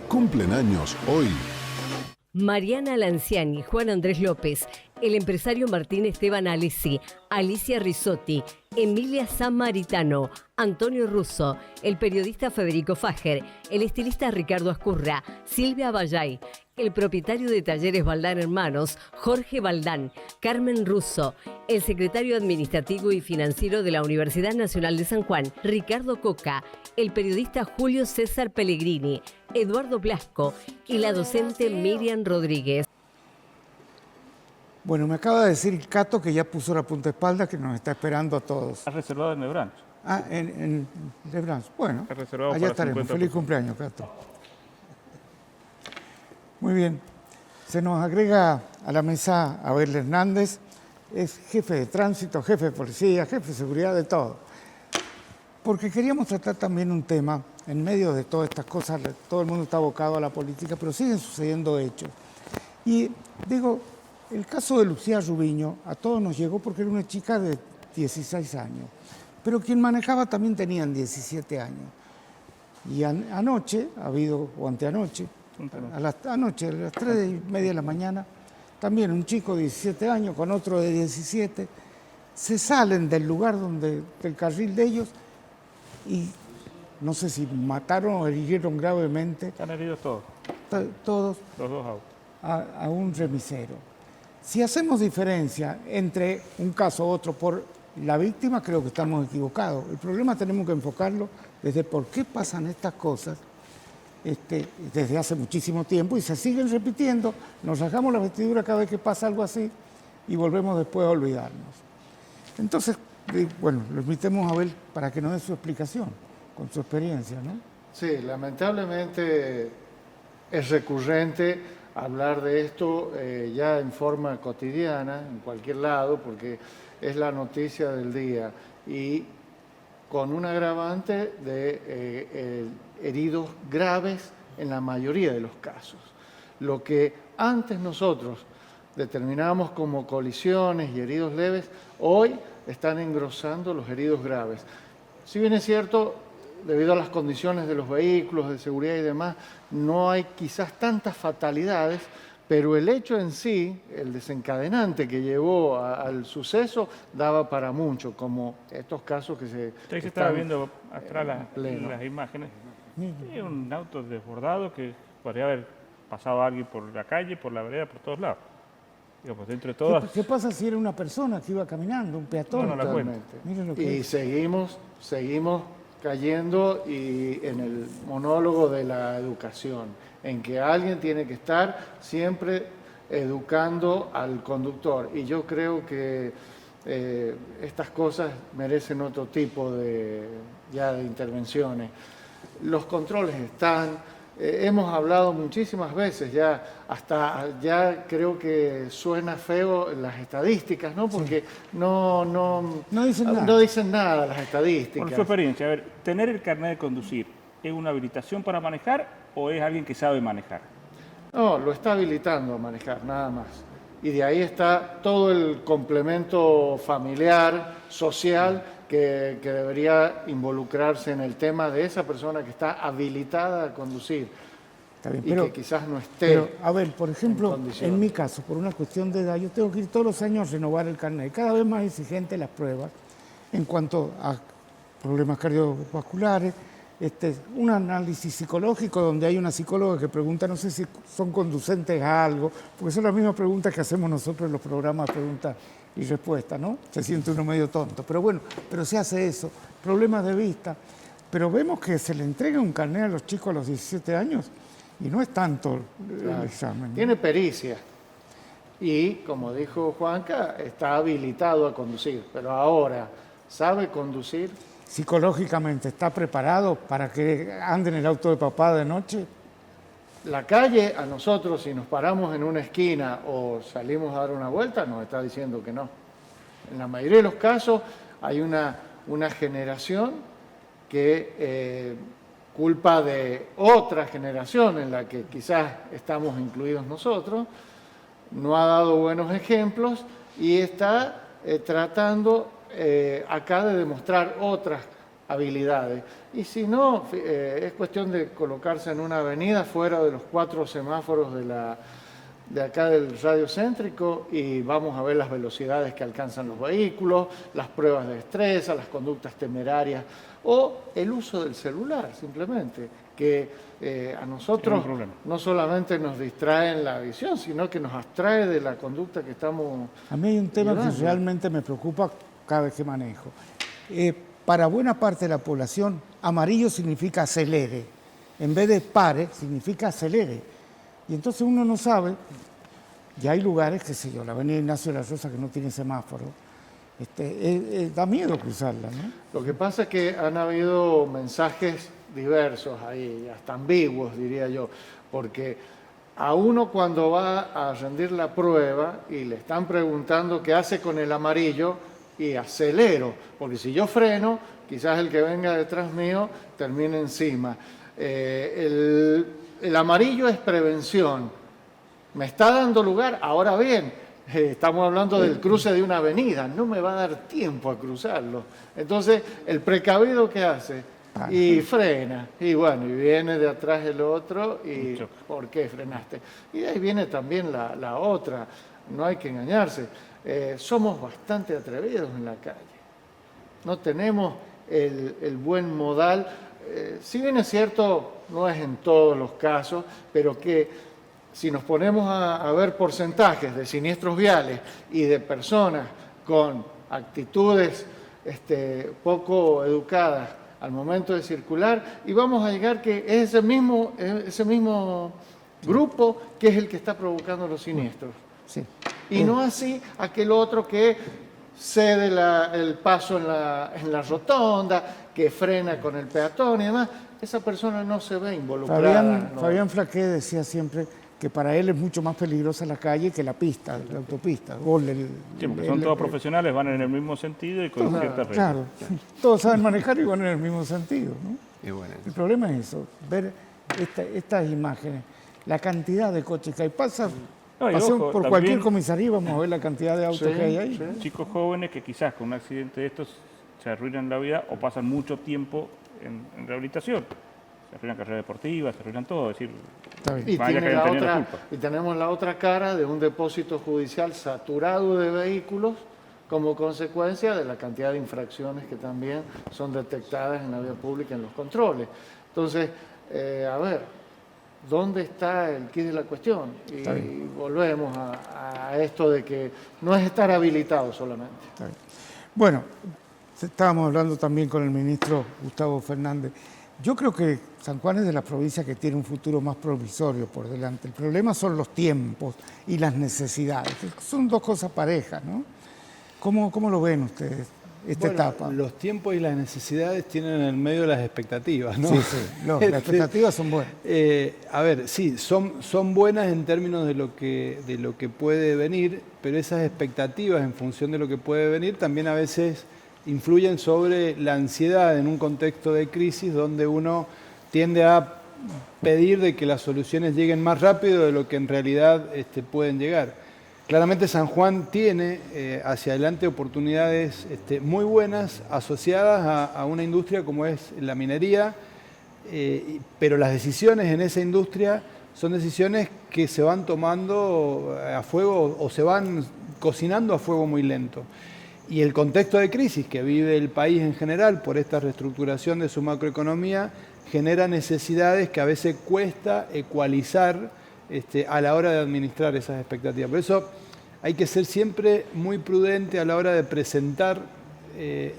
Cumplen años hoy. Mariana Lanciani, Juan Andrés López, el empresario Martín Esteban Alessi, Alicia Risotti, Emilia Sammaritano, Antonio Russo, el periodista Federico Fager, el estilista Ricardo Ascurra, Silvia Bayay, el propietario de Talleres Baldán Hermanos, Jorge Baldán, Carmen Russo, el secretario administrativo y financiero de la Universidad Nacional de San Juan, Ricardo Coca, el periodista Julio César Pellegrini, Eduardo Blasco y la docente Miriam Rodríguez. Bueno, me acaba de decir Cato que ya puso la punta espalda, que nos está esperando a todos. Está reservado en Nebranch. Ah, en Lebrans. Bueno, Está reservado allá para estaremos. 50 Feliz cumpleaños, Cato. Muy bien. Se nos agrega a la mesa Abel Hernández. Es jefe de tránsito, jefe de policía, jefe de seguridad, de todo. Porque queríamos tratar también un tema, en medio de todas estas cosas, todo el mundo está abocado a la política, pero siguen sucediendo hechos. Y digo, el caso de Lucía Rubiño a todos nos llegó porque era una chica de 16 años, pero quien manejaba también tenían 17 años. Y anoche, o anteanoche, a las 3:30 de la mañana, también un chico de 17 años con otro de 17, se salen del lugar del carril de ellos y no sé si mataron o hirieron gravemente. Están heridos todos. Todos Los dos autos. a un remisero. Si hacemos diferencia entre un caso u otro por la víctima, creo que estamos equivocados. El problema tenemos que enfocarlo desde por qué pasan estas cosas desde hace muchísimo tiempo y se siguen repitiendo. Nos rasgamos la vestidura cada vez que pasa algo así y volvemos después a olvidarnos. Entonces, bueno, lo invitemos a Abel para que nos dé su explicación con su experiencia, ¿no? Sí, lamentablemente es recurrente hablar de esto ya en forma cotidiana, en cualquier lado, porque es la noticia del día y con un agravante de heridos graves en la mayoría de los casos. Lo que antes nosotros determinábamos como colisiones y heridos leves, hoy están engrosando los heridos graves. Si bien es cierto, debido a las condiciones de los vehículos, de seguridad y demás, no hay quizás tantas fatalidades, pero el hecho en sí, el desencadenante que llevó al suceso, daba para mucho, como estos casos que se estaba viendo atrás las imágenes. Sí. Un auto desbordado que podría haber pasado alguien por la calle, por la vereda, por todos lados. Digo, pues dentro de todas... ¿Qué pasa si era una persona que iba caminando, un peatón? No, no la cuento. Miren lo que Y es. seguimos cayendo y en el monólogo de la educación, en que alguien tiene que estar siempre educando al conductor. Y yo creo que estas cosas merecen otro tipo de intervenciones. Los controles están, hemos hablado muchísimas veces ya, hasta ya creo que suena feo las estadísticas, ¿no? Porque no dicen nada las estadísticas. Por su experiencia, a ver, ¿tener el carnet de conducir es una habilitación para manejar o es alguien que sabe manejar? No, lo está habilitando a manejar, nada más. Y de ahí está todo el complemento familiar, social, que debería involucrarse en el tema de esa persona que está habilitada a conducir. Está bien, y que quizás no esté. Pero, a ver, por ejemplo, condiciones. en mi caso, por una cuestión de edad, yo tengo que ir todos los años a renovar el carnet. Cada vez más exigentes las pruebas en cuanto a problemas cardiovasculares, un análisis psicológico donde hay una psicóloga que pregunta, no sé si son conducentes a algo, porque son las mismas preguntas que hacemos nosotros en los programas de preguntas y respuestas, ¿no? Se siente uno medio tonto, pero bueno, pero se hace eso. Problemas de vista, pero vemos que se le entrega un carnet a los chicos a los 17 años y no es tanto el examen. Tiene pericia y, como dijo Juanca, está habilitado a conducir, pero ahora, ¿sabe conducir? Psicológicamente, ¿está preparado para que ande en el auto de papá de noche? La calle a nosotros, si nos paramos en una esquina o salimos a dar una vuelta, nos está diciendo que no. En la mayoría de los casos hay una generación que culpa de otra generación en la que quizás estamos incluidos nosotros, no ha dado buenos ejemplos y está tratando acá de demostrar otras habilidades. Y si no, es cuestión de colocarse en una avenida fuera de los 4 semáforos de acá del radio céntrico y vamos a ver las velocidades que alcanzan los vehículos, las pruebas de destreza, las conductas temerarias o el uso del celular simplemente, que a nosotros no solamente nos distrae en la visión, sino que nos abstrae de la conducta que estamos A mí hay un tema llevando. que realmente me preocupa cada vez que manejo. Para buena parte de la población, amarillo significa acelere. En vez de pare, significa acelere. Y entonces uno no sabe, ya hay lugares, qué sé yo, la avenida Ignacio de la Rosa que no tiene semáforo, da miedo cruzarla, ¿no? Lo que pasa es que han habido mensajes diversos ahí, hasta ambiguos, diría yo, porque a uno cuando va a rendir la prueba y le están preguntando qué hace con el amarillo y acelero, porque si yo freno, quizás el que venga detrás mío termine encima. El amarillo es prevención. Me está dando lugar, ahora bien, estamos hablando del cruce de una avenida, no me va a dar tiempo a cruzarlo. Entonces, el precavido, ¿qué hace? Y frena, y bueno, y viene de atrás el otro, y ¿por qué frenaste? Y de ahí viene también la otra, no hay que engañarse. Somos bastante atrevidos en la calle, no tenemos el buen modal, si bien es cierto, no es en todos los casos, pero que si nos ponemos a ver porcentajes de siniestros viales y de personas con actitudes poco educadas al momento de circular, y vamos a llegar que es ese mismo grupo que es el que está provocando los siniestros. Sí. Y no así aquel otro que cede el paso en la rotonda, que frena con el peatón y demás. Esa persona no se ve involucrada. Fabián Flaqué decía siempre que para él es mucho más peligrosa la calle que la pista, la autopista. Sí, porque son todos profesionales, van en el mismo sentido y con ciertas reglas. Claro, todos saben manejar y van en el mismo sentido, ¿no? Y bueno, El problema es eso, ver estas imágenes, la cantidad de coches que hay. Pasemos ojo, por también cualquier comisaría y vamos a ver la cantidad de autos que hay ahí. chicos jóvenes que quizás con un accidente de estos se arruinan la vida o pasan mucho tiempo en rehabilitación. Se arruinan carreras deportivas, se arruinan todo. Es decir, Está bien. Y, vaya que tiene hayan la tenido la otra, culpa. y tenemos la otra cara de un depósito judicial saturado de vehículos como consecuencia de la cantidad de infracciones que también son detectadas en la vía pública en los controles. Entonces, a ver, ¿dónde está el quid de la cuestión? Y volvemos a esto de que no es estar habilitado solamente. Está bien. Bueno, estábamos hablando también con el ministro Gustavo Fernández. Yo creo que San Juan es de las provincias que tiene un futuro más provisorio por delante. El problema son los tiempos y las necesidades. Son dos cosas parejas, ¿no? ¿Cómo lo ven ustedes, esta etapa? Los tiempos y las necesidades tienen en el medio las expectativas, ¿no? Sí, las expectativas son buenas. A ver, sí, son buenas en términos de lo que puede venir, pero esas expectativas en función de lo que puede venir también a veces influyen sobre la ansiedad en un contexto de crisis donde uno tiende a pedir de que las soluciones lleguen más rápido de lo que en realidad pueden llegar. Claramente San Juan tiene hacia adelante oportunidades muy buenas asociadas a una industria como es la minería, pero las decisiones en esa industria son decisiones que se van tomando a fuego o se van cocinando a fuego muy lento. Y el contexto de crisis que vive el país en general por esta reestructuración de su macroeconomía genera necesidades que a veces cuesta ecualizar a la hora de administrar esas expectativas. Por eso hay que ser siempre muy prudente a la hora de presentar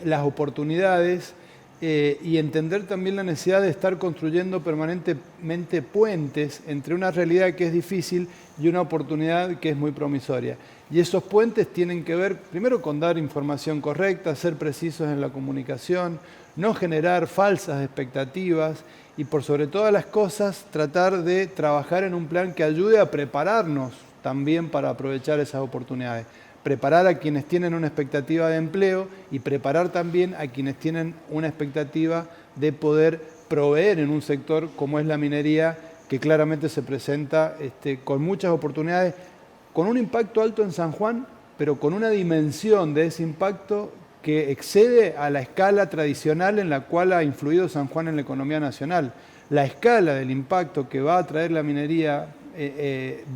las oportunidades y entender también la necesidad de estar construyendo permanentemente puentes entre una realidad que es difícil y una oportunidad que es muy promisoria. Y esos puentes tienen que ver primero con dar información correcta, ser precisos en la comunicación, no generar falsas expectativas y por sobre todas las cosas tratar de trabajar en un plan que ayude a prepararnos también para aprovechar esas oportunidades. Preparar a quienes tienen una expectativa de empleo y preparar también a quienes tienen una expectativa de poder proveer en un sector como es la minería, que claramente se presenta con muchas oportunidades, con un impacto alto en San Juan, pero con una dimensión de ese impacto que excede a la escala tradicional en la cual ha influido San Juan en la economía nacional. La escala del impacto que va a traer la minería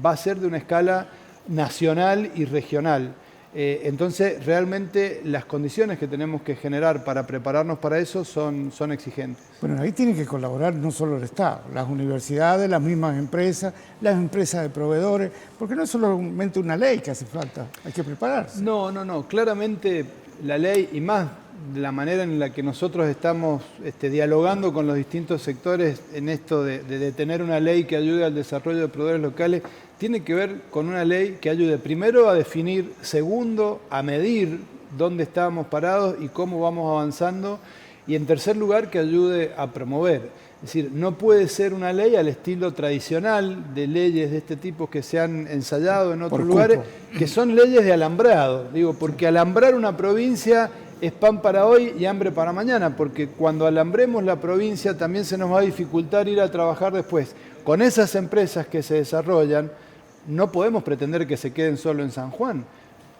va a ser de una escala nacional y regional. Entonces, realmente las condiciones que tenemos que generar para prepararnos para eso son exigentes. Bueno, ahí tiene que colaborar no solo el Estado, las universidades, las mismas empresas, las empresas de proveedores, porque no es solamente una ley que hace falta, hay que prepararse. No. Claramente la ley, y más la manera en la que nosotros estamos dialogando con los distintos sectores en esto de tener una ley que ayude al desarrollo de proveedores locales, tiene que ver con una ley que ayude primero a definir, segundo, a medir dónde estábamos parados y cómo vamos avanzando, y en tercer lugar, que ayude a promover. Es decir, no puede ser una ley al estilo tradicional de leyes de este tipo que se han ensayado en otros lugares, que son leyes de alambrado. Digo, porque alambrar una provincia es pan para hoy y hambre para mañana, porque cuando alambremos la provincia también se nos va a dificultar ir a trabajar después. Con esas empresas que se desarrollan, no podemos pretender que se queden solo en San Juan.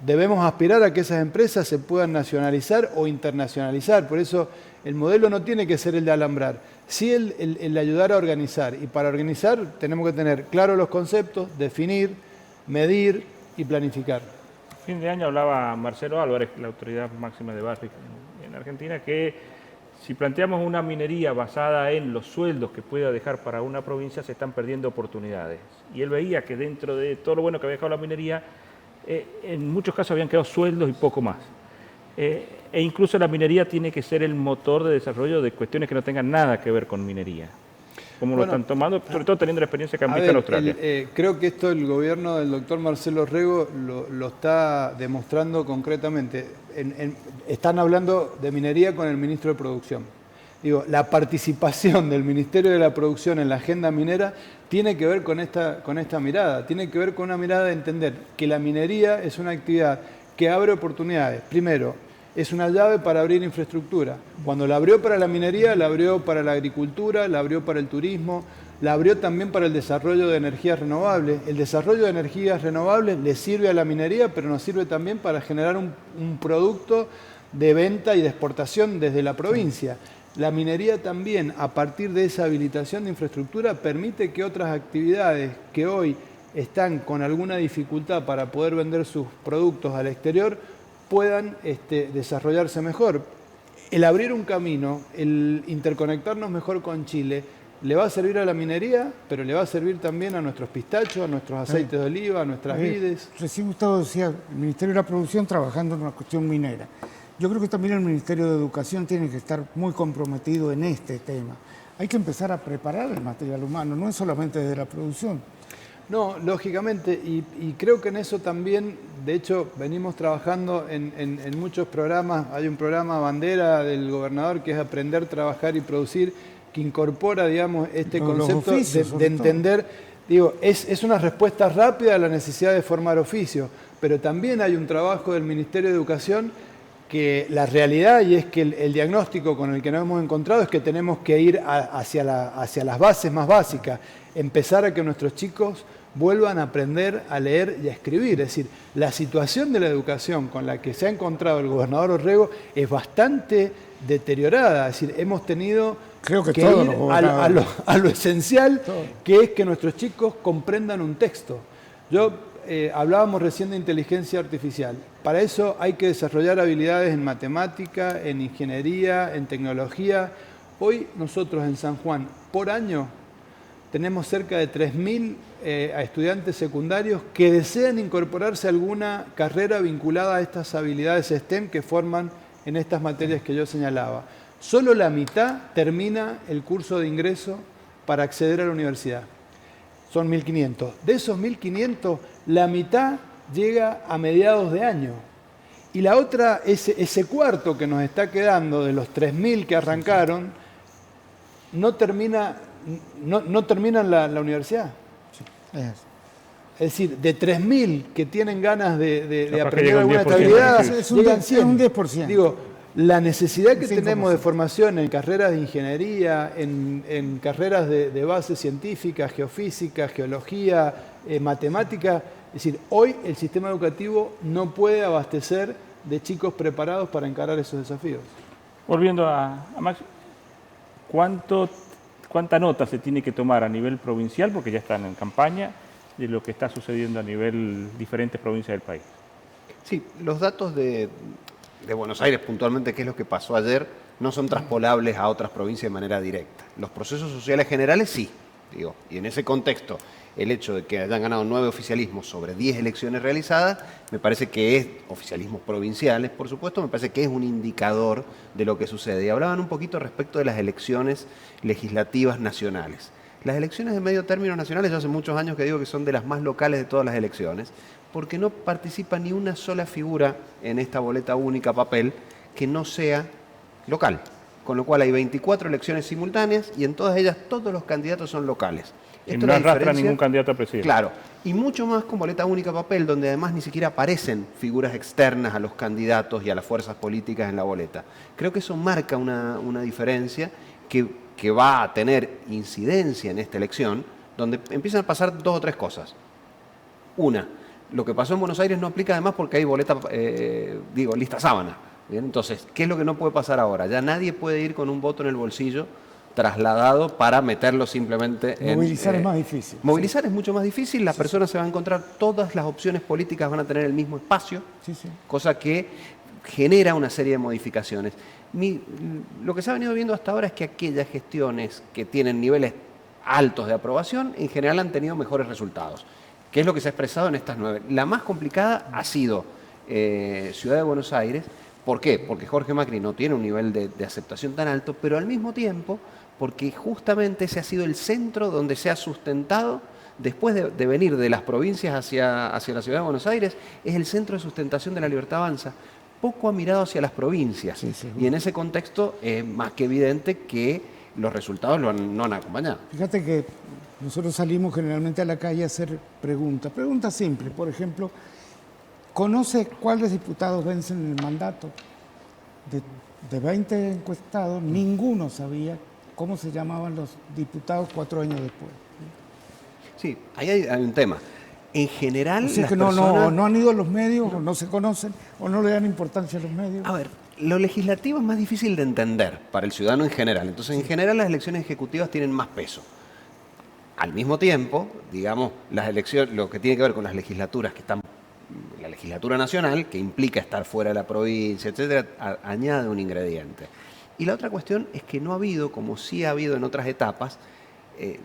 Debemos aspirar a que esas empresas se puedan nacionalizar o internacionalizar. Por eso el modelo no tiene que ser el de alambrar, sí el de ayudar a organizar. Y para organizar tenemos que tener claros los conceptos, definir, medir y planificar. Fin de año hablaba Marcelo Álvarez, la autoridad máxima de Barrick en Argentina, que si planteamos una minería basada en los sueldos que pueda dejar para una provincia, se están perdiendo oportunidades. Y él veía que dentro de todo lo bueno que había dejado la minería, en muchos casos habían quedado sueldos y poco más. E incluso la minería tiene que ser el motor de desarrollo de cuestiones que no tengan nada que ver con minería. ¿Cómo lo están tomando? Sobre todo teniendo la experiencia que han visto en Australia. Creo que esto el gobierno del doctor Marcelo Rego lo está demostrando concretamente. Están hablando de minería con el ministro de Producción. Digo, la participación del Ministerio de la Producción en la agenda minera tiene que ver con esta mirada. Tiene que ver con una mirada de entender que la minería es una actividad que abre oportunidades. Primero, es una llave para abrir infraestructura. Cuando la abrió para la minería, la abrió para la agricultura, la abrió para el turismo, la abrió también para el desarrollo de energías renovables. El desarrollo de energías renovables le sirve a la minería, pero nos sirve también para generar un producto de venta y de exportación desde la provincia. La minería también, a partir de esa habilitación de infraestructura, permite que otras actividades que hoy están con alguna dificultad para poder vender sus productos al exterior, puedan desarrollarse mejor. El abrir un camino, el interconectarnos mejor con Chile, le va a servir a la minería, pero le va a servir también a nuestros pistachos, a nuestros aceites de oliva, a nuestras vides. Recién Gustavo decía, el Ministerio de la Producción trabajando en una cuestión minera. Yo creo que también el Ministerio de Educación tiene que estar muy comprometido en este tema. Hay que empezar a preparar el material humano, no es solamente desde la producción. No, lógicamente, y creo que en eso también, de hecho, venimos trabajando en muchos programas. Hay un programa bandera del gobernador que es Aprender, Trabajar y Producir, que incorpora, digamos, este concepto de entender, digo, es una respuesta rápida a la necesidad de formar oficios, pero también hay un trabajo del Ministerio de Educación que la realidad, y es que el diagnóstico con el que nos hemos encontrado es que tenemos que ir hacia las bases más básicas, empezar a que nuestros chicos vuelvan a aprender a leer y a escribir. Es decir, la situación de la educación con la que se ha encontrado el gobernador Orrego es bastante deteriorada. Es decir, hemos tenido que ir a lo esencial, que es que nuestros chicos comprendan un texto. Hablábamos recién de inteligencia artificial. Para eso hay que desarrollar habilidades en matemática, en ingeniería, en tecnología. Hoy nosotros en San Juan, por año, tenemos cerca de 3.000 estudiantes secundarios que desean incorporarse a alguna carrera vinculada a estas habilidades STEM que forman en estas materias que yo señalaba. Solo la mitad termina el curso de ingreso para acceder a la universidad. Son 1.500. De esos 1.500, la mitad llega a mediados de año. Y la otra, ese cuarto que nos está quedando de los 3.000 que arrancaron, no terminan la universidad. Es decir, de 3.000 que tienen ganas de aprender alguna estabilidad, llegan 100. Es un 10%. Digo, la necesidad que tenemos de formación en carreras de ingeniería, en carreras de base científica, geofísica, geología, matemática, es decir, hoy el sistema educativo no puede abastecer de chicos preparados para encarar esos desafíos. Volviendo a Max, ¿cuánta nota se tiene que tomar a nivel provincial, porque ya están en campaña, de lo que está sucediendo a nivel diferentes provincias del país. Sí, los datos de Buenos Aires puntualmente, qué es lo que pasó ayer, no son traspolables a otras provincias de manera directa. Los procesos sociales generales sí, digo, y en ese contexto, el hecho de que hayan ganado 9 oficialismos sobre 10 elecciones realizadas, me parece que es, oficialismos provinciales, por supuesto, me parece que es un indicador de lo que sucede. Y hablaban un poquito respecto de las elecciones legislativas nacionales. Las elecciones de medio término nacionales, yo hace muchos años que digo que son de las más locales de todas las elecciones, porque no participa ni una sola figura en esta boleta única papel que no sea local. Con lo cual hay 24 elecciones simultáneas y en todas ellas todos los candidatos son locales. Y no arrastra ningún candidato a presidente. Claro, y mucho más con boleta única papel, donde además ni siquiera aparecen figuras externas a los candidatos y a las fuerzas políticas en la boleta. Creo que eso marca una diferencia que va a tener incidencia en esta elección, donde empiezan a pasar 2 o 3 cosas. Una, lo que pasó en Buenos Aires no aplica además porque hay boleta, lista sábana. ¿Bien? Entonces, ¿qué es lo que no puede pasar ahora? Ya nadie puede ir con un voto en el bolsillo trasladado para meterlo simplemente en... Movilizar es más difícil. Movilizar es mucho más difícil, la persona se va a encontrar, todas las opciones políticas van a tener el mismo espacio, cosa que genera una serie de modificaciones. Lo que se ha venido viendo hasta ahora es que aquellas gestiones que tienen niveles altos de aprobación, en general han tenido mejores resultados. ¿Qué es lo que se ha expresado en estas 9? La más complicada ha sido Ciudad de Buenos Aires. ¿Por qué? Porque Jorge Macri no tiene un nivel de aceptación tan alto, pero al mismo tiempo porque justamente ese ha sido el centro donde se ha sustentado, después de venir de las provincias hacia la Ciudad de Buenos Aires, es el centro de sustentación de la Libertad Avanza. Poco ha mirado hacia las provincias. Y en ese contexto es más que evidente que los resultados no han acompañado. Fíjate que nosotros salimos generalmente a la calle a hacer preguntas simples. Por ejemplo, ¿conoce cuáles diputados vencen en el mandato? De 20 encuestados, ninguno sabía cómo se llamaban los diputados 4 años después. Sí, ahí hay un tema. En general, o sea, que no han ido a los medios, o no se conocen, o no le dan importancia a los medios. A ver, lo legislativo es más difícil de entender para el ciudadano en general. Entonces, en general, las elecciones ejecutivas tienen más peso. Al mismo tiempo, digamos, las elecciones, lo que tiene que ver con las legislaturas que están, la legislatura nacional, que implica estar fuera de la provincia, etcétera, añade un ingrediente. Y la otra cuestión es que no ha habido, como sí ha habido en otras etapas,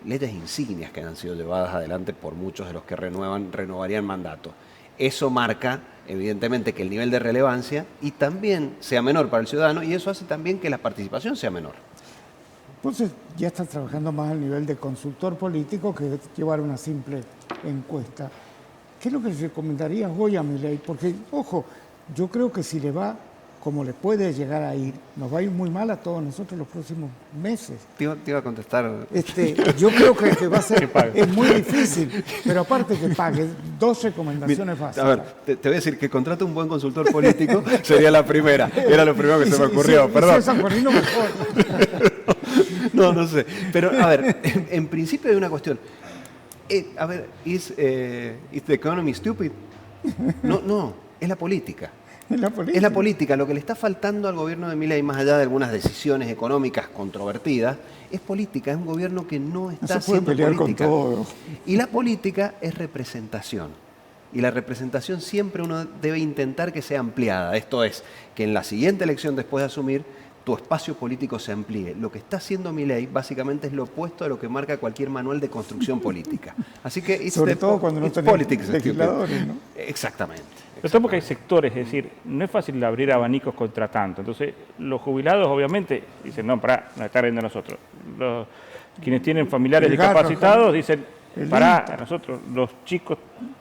leyes insignias que han sido llevadas adelante por muchos de los que renovarían mandato. Eso marca, evidentemente, que el nivel de relevancia y también sea menor para el ciudadano, y eso hace también que la participación sea menor. Entonces ya estás trabajando más al nivel de consultor político que llevar una simple encuesta. ¿Qué es lo que le recomendarías hoy a Milei? Porque, ojo, yo creo que si le va como le puede llegar a ir, nos va a ir muy mal a todos nosotros los próximos meses. Te iba a contestar. Yo creo que va a ser, es muy difícil, pero aparte que pague, 2 recomendaciones fáciles. A ver, te voy a decir que contrate un buen consultor político sería la primera. Era lo primero que se me ocurrió, perdón. Si es sanjuanino, mejor. No sé. Pero, a ver, en principio hay una cuestión. A ver, ¿is the economy stupid? No, es la política. Es la política. Lo que le está faltando al gobierno de Milei, más allá de algunas decisiones económicas controvertidas, es política. Es un gobierno que no está haciendo política. Con todo. Y la política es representación. Y la representación siempre uno debe intentar que sea ampliada. Esto es, que en la siguiente elección, después de asumir, tu espacio político se amplíe. Lo que está haciendo Milei básicamente es lo opuesto a lo que marca cualquier manual de construcción política. Así que sobre todo cuando no tenemos legisladores, ¿no? Exactamente. Pero porque hay sectores, es decir, no es fácil abrir abanicos contra tanto. Entonces, los jubilados obviamente dicen, no, pará, nos está riendo a nosotros. Quienes tienen familiares discapacitados dicen, pará, a nosotros, los chicos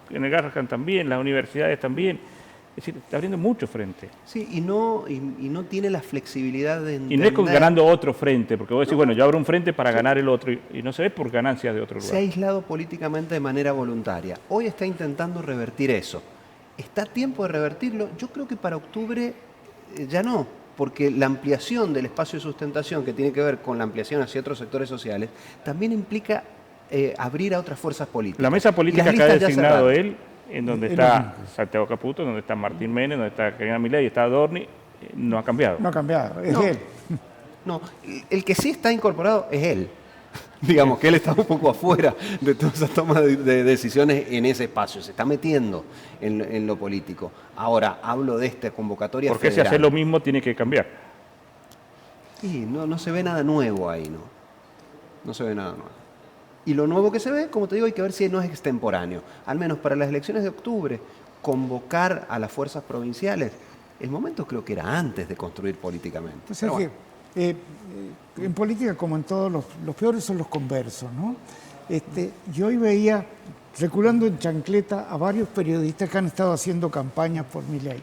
en el Garrahan también, las universidades también. Es decir, está abriendo mucho frente. Sí, y no tiene la flexibilidad de entender. Y no es ganando otro frente, porque vos decís, bueno, yo abro un frente para ganar el otro, y no se ve por ganancias de otro lugar. Se ha aislado políticamente de manera voluntaria. Hoy está intentando revertir eso. ¿Está a tiempo de revertirlo? Yo creo que para octubre ya no, porque la ampliación del espacio de sustentación, que tiene que ver con la ampliación hacia otros sectores sociales, también implica abrir a otras fuerzas políticas. La mesa política que ha designado él, en donde está Santiago Caputo, donde está Martín Menem, donde está Karina Milei, está Adorni, no ha cambiado. No ha cambiado, es él. No, el que sí está incorporado es él. Digamos que él está un poco afuera de todas esas tomas de decisiones en ese espacio, se está metiendo en lo político. Ahora, hablo de esta convocatoria Porque si federal. hace lo mismo tiene que cambiar. Y no se ve nada nuevo ahí, ¿no? No se ve nada nuevo. Y lo nuevo que se ve, como te digo, hay que ver si no es extemporáneo. Al menos para las elecciones de octubre, convocar a las fuerzas provinciales, el momento creo que era antes de construir políticamente. Pues Pero es bueno. que en política, como en todos, los peores son los conversos, ¿no? Yo hoy veía, reculando en chancleta, a varios periodistas que han estado haciendo campañas por Milei.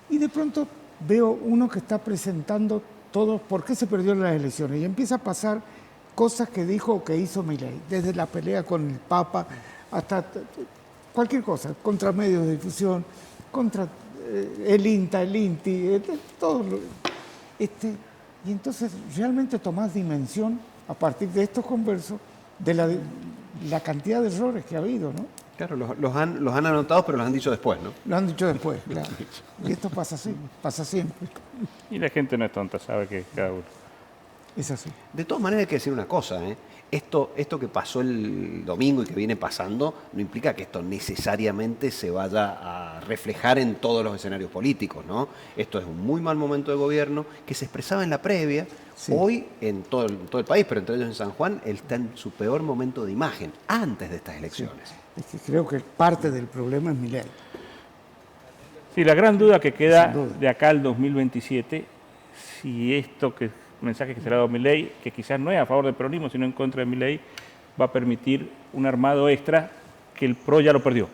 Y de pronto veo uno que está presentando todo por qué se perdió en las elecciones. Y empieza a pasar cosas que dijo o que hizo Milei, desde la pelea con el Papa hasta cualquier cosa, contra medios de difusión, contra el INTA, el INTI, todo lo, y entonces realmente tomás dimensión a partir de estos conversos de la cantidad de errores que ha habido, ¿no? Claro, los han anotado, pero los han dicho después, ¿no? Lo han dicho después, claro. Y esto pasa así, pasa siempre. Y la gente no es tonta, sabe que cada uno. Es así. De todas maneras hay que decir una cosa, ¿eh? Esto que pasó el domingo y que viene pasando no implica que esto necesariamente se vaya a reflejar en todos los escenarios políticos, ¿no? Esto es un muy mal momento de gobierno que se expresaba en la previa. Sí. Hoy en todo el país, pero entre ellos en San Juan, él está en su peor momento de imagen antes de estas elecciones. Sí. Es que creo que parte del problema es Milei. Sí, la gran duda que queda de acá al 2027, si esto mensaje que se le ha dado a Milei, que quizás no es a favor del peronismo, sino en contra de Milei, va a permitir un armado extra que el PRO ya lo perdió.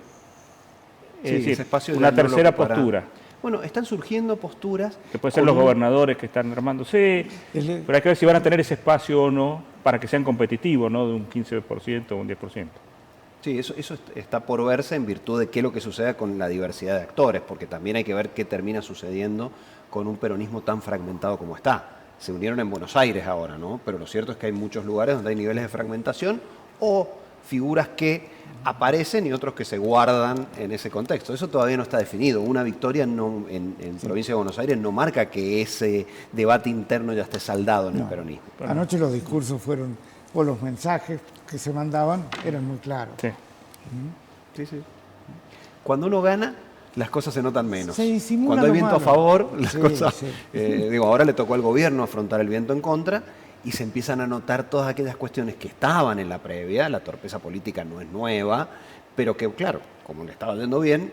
Es decir, ese espacio una tercera postura. Bueno, están surgiendo posturas... Que pueden ser los gobernadores que están armándose, pero hay que ver si van a tener ese espacio o no para que sean competitivos, ¿no? De un 15% o un 10%. Sí, eso está por verse en virtud de qué es lo que suceda con la diversidad de actores, porque también hay que ver qué termina sucediendo con un peronismo tan fragmentado como está. Se unieron en Buenos Aires ahora, ¿no? Pero lo cierto es que hay muchos lugares donde hay niveles de fragmentación o figuras que aparecen y otros que se guardan en ese contexto. Eso todavía no está definido. Una victoria en provincia de Buenos Aires no marca que ese debate interno ya esté saldado en el peronismo. Anoche los discursos fueron, o los mensajes que se mandaban eran muy claros. Sí. Sí. Cuando uno gana, las cosas se notan menos. Se disimula. Cuando hay viento malo. a favor, las cosas... Sí. Ahora le tocó al gobierno afrontar el viento en contra y se empiezan a notar todas aquellas cuestiones que estaban en la previa. La torpeza política no es nueva, pero que, claro, como le estaba yendo bien,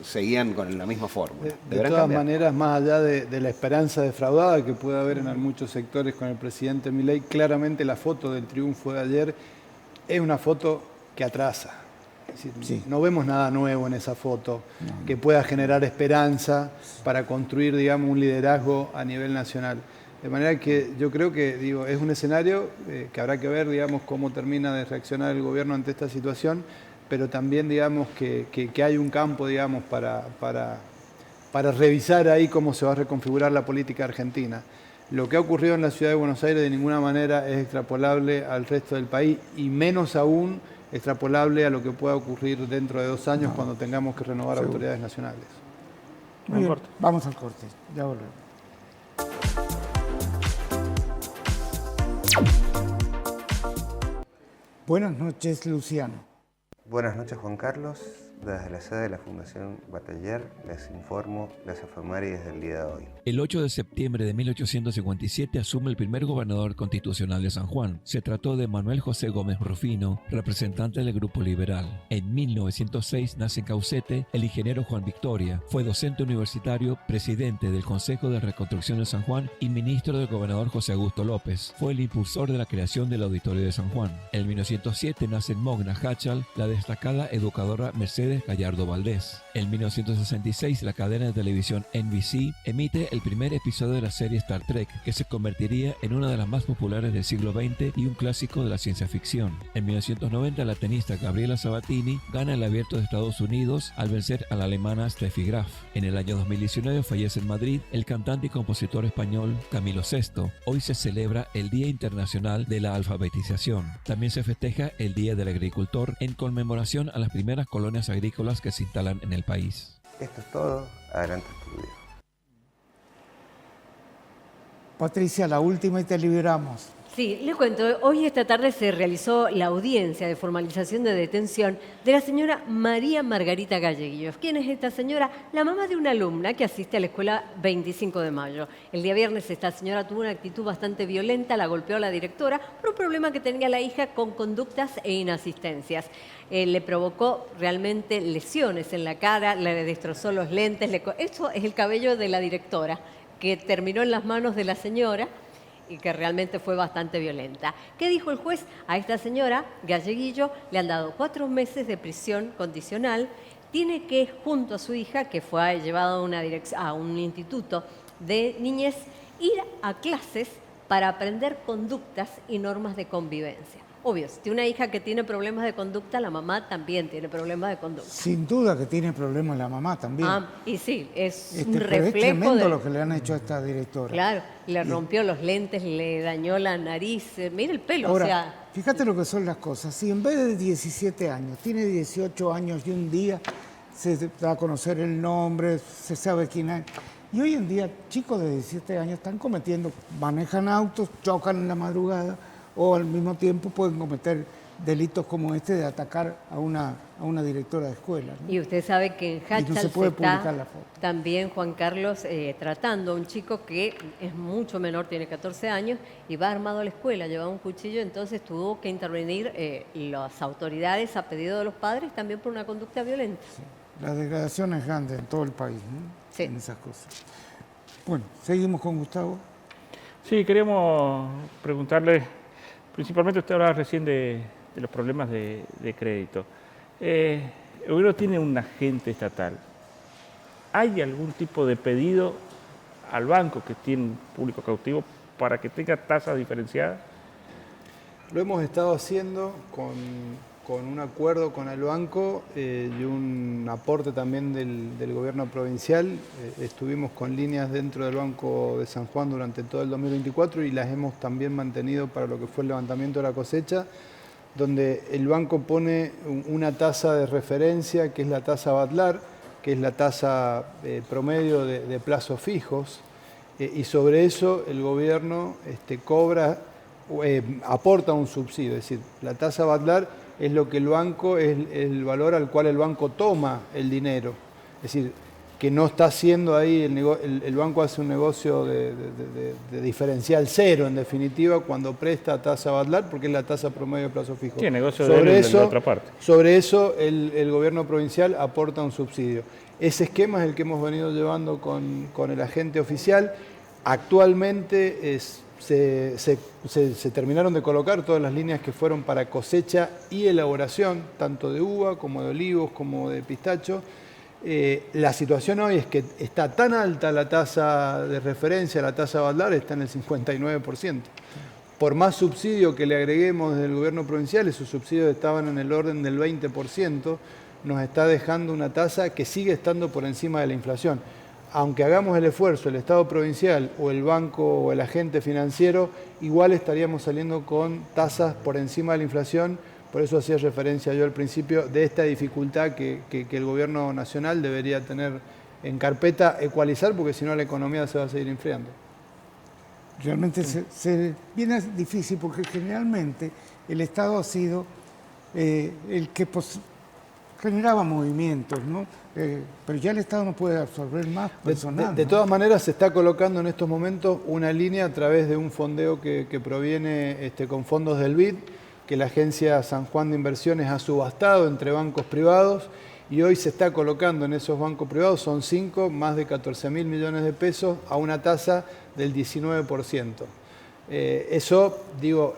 seguían con la misma fórmula. De todas maneras, más allá de la esperanza defraudada que puede haber en muchos sectores con el presidente Milei, claramente la foto del triunfo de ayer es una foto que atrasa. Es decir, no vemos nada nuevo en esa foto que pueda generar esperanza para construir, digamos, un liderazgo a nivel nacional. De manera que yo creo que es un escenario que habrá que ver, digamos, cómo termina de reaccionar el gobierno ante esta situación, pero también, digamos, que hay un campo, digamos, para revisar ahí cómo se va a reconfigurar la política argentina. Lo que ha ocurrido en la ciudad de Buenos Aires de ninguna manera es extrapolable al resto del país y menos aún extrapolable a lo que pueda ocurrir dentro de 2 años cuando tengamos que renovar autoridades nacionales. Muy bien, vamos al corte, ya volvemos. Buenas noches, Luciano. Buenas noches, Juan Carlos. Desde la sede de la Fundación Bataller les informo las efemérides del día de hoy. El 8 de septiembre de 1857 asume el primer gobernador constitucional de San Juan. Se trató de Manuel José Gómez Rufino, representante del Grupo Liberal. En 1906 nace en Caucete el ingeniero Juan Victoria. Fue docente universitario, presidente del Consejo de Reconstrucción de San Juan y ministro del gobernador José Augusto López. Fue el impulsor de la creación del Auditorio de San Juan. En 1907 nace en Mogna, Hachal, la destacada educadora Mercedes Gallardo Valdés. En 1966 la cadena de televisión NBC emite el primer episodio de la serie Star Trek, que se convertiría en una de las más populares del siglo XX y un clásico de la ciencia ficción. En 1990 la tenista Gabriela Sabatini gana el Abierto de Estados Unidos al vencer a la alemana Steffi Graf. En el año 2019 fallece en Madrid el cantante y compositor español Camilo Sesto. Hoy se celebra el Día Internacional de la Alfabetización. También se festeja el Día del Agricultor en conmemoración a las primeras colonias agrícolas que se instalan en el país. Esto es todo. Adelante, estudio. Patricia, la última y te liberamos. Sí, le cuento, hoy esta tarde se realizó la audiencia de formalización de detención de la señora María Margarita Galleguillos. ¿Quién es esta señora? La mamá de una alumna que asiste a la escuela 25 de mayo. El día viernes esta señora tuvo una actitud bastante violenta, la golpeó a la directora por un problema que tenía la hija con conductas e inasistencias. Le provocó realmente lesiones en la cara, le destrozó los lentes. Esto es el cabello de la directora, que terminó en las manos de la señora y que realmente fue bastante violenta. ¿Qué dijo el juez? A esta señora, Galleguillo, le han dado 4 meses de prisión condicional. Tiene que, junto a su hija, que fue llevada a un instituto de niñez, ir a clases para aprender conductas y normas de convivencia. Obvio, si tiene una hija que tiene problemas de conducta, la mamá también tiene problemas de conducta. Sin duda que tiene problemas la mamá también. Y sí, es un Pero reflejo es tremendo de... lo que le han hecho a esta directora. Claro, le rompió los lentes, le dañó la nariz, mira el pelo, Ahora, o sea... fíjate lo que son las cosas. Si en vez de 17 años, tiene 18 años y un día se da a conocer el nombre, se sabe quién es. Y hoy en día, chicos de 17 años están manejan autos, chocan en la madrugada, o al mismo tiempo pueden cometer delitos como este de atacar a una directora de escuela, ¿no? Y usted sabe que en Hachal no se puede publicar está la foto. también, Juan Carlos, tratando a un chico que es mucho menor, tiene 14 años, y va armado a la escuela, llevaba un cuchillo, entonces tuvo que intervenir las autoridades a pedido de los padres también por una conducta violenta. Sí. La degradación es grande en todo el país, ¿no? Sí. En esas cosas. Bueno, seguimos con Gustavo. Sí, queríamos preguntarle, principalmente usted hablaba recién de los problemas de crédito. El gobierno tiene un agente estatal. ¿Hay algún tipo de pedido al banco que tiene un público cautivo para que tenga tasas diferenciadas? Lo hemos estado haciendo con un acuerdo con el banco y un aporte también del gobierno provincial. Estuvimos con líneas dentro del Banco de San Juan durante todo el 2024 y las hemos también mantenido para lo que fue el levantamiento de la cosecha, donde el banco pone una tasa de referencia, que es la tasa Badlar, que es la tasa promedio de plazos fijos, y sobre eso el gobierno aporta un subsidio. Es decir, la tasa Badlar es lo que el banco, es el valor al cual el banco toma el dinero. Es decir, que no está haciendo ahí, el banco hace un negocio de diferencial cero, en definitiva, cuando presta tasa Badlar, porque es la tasa promedio de plazo fijo. Sí, negocio de la otra parte. Sobre eso, el gobierno provincial aporta un subsidio. Ese esquema es el que hemos venido llevando con el agente oficial. Actualmente se terminaron de colocar todas las líneas que fueron para cosecha y elaboración, tanto de uva como de olivos como de pistacho. La situación hoy es que está tan alta la tasa de referencia, la tasa Badlar está en el 59%. Por más subsidio que le agreguemos desde el gobierno provincial, esos subsidios estaban en el orden del 20%, nos está dejando una tasa que sigue estando por encima de la inflación. Aunque hagamos el esfuerzo, el Estado provincial o el banco o el agente financiero, igual estaríamos saliendo con tasas por encima de la inflación. Por eso hacía referencia yo al principio de esta dificultad que el gobierno nacional debería tener en carpeta, ecualizar, porque si no la economía se va a seguir enfriando. Realmente se viene difícil porque generalmente el Estado ha sido el que generaba movimientos, ¿no? Pero ya el Estado no puede absorber más personal. De todas maneras, se está colocando en estos momentos una línea a través de un fondeo que proviene con fondos del BID, que la Agencia San Juan de Inversiones ha subastado entre bancos privados, y hoy se está colocando en esos bancos privados, son 5, más de 14.000 millones de pesos a una tasa del 19%. Eso, digo,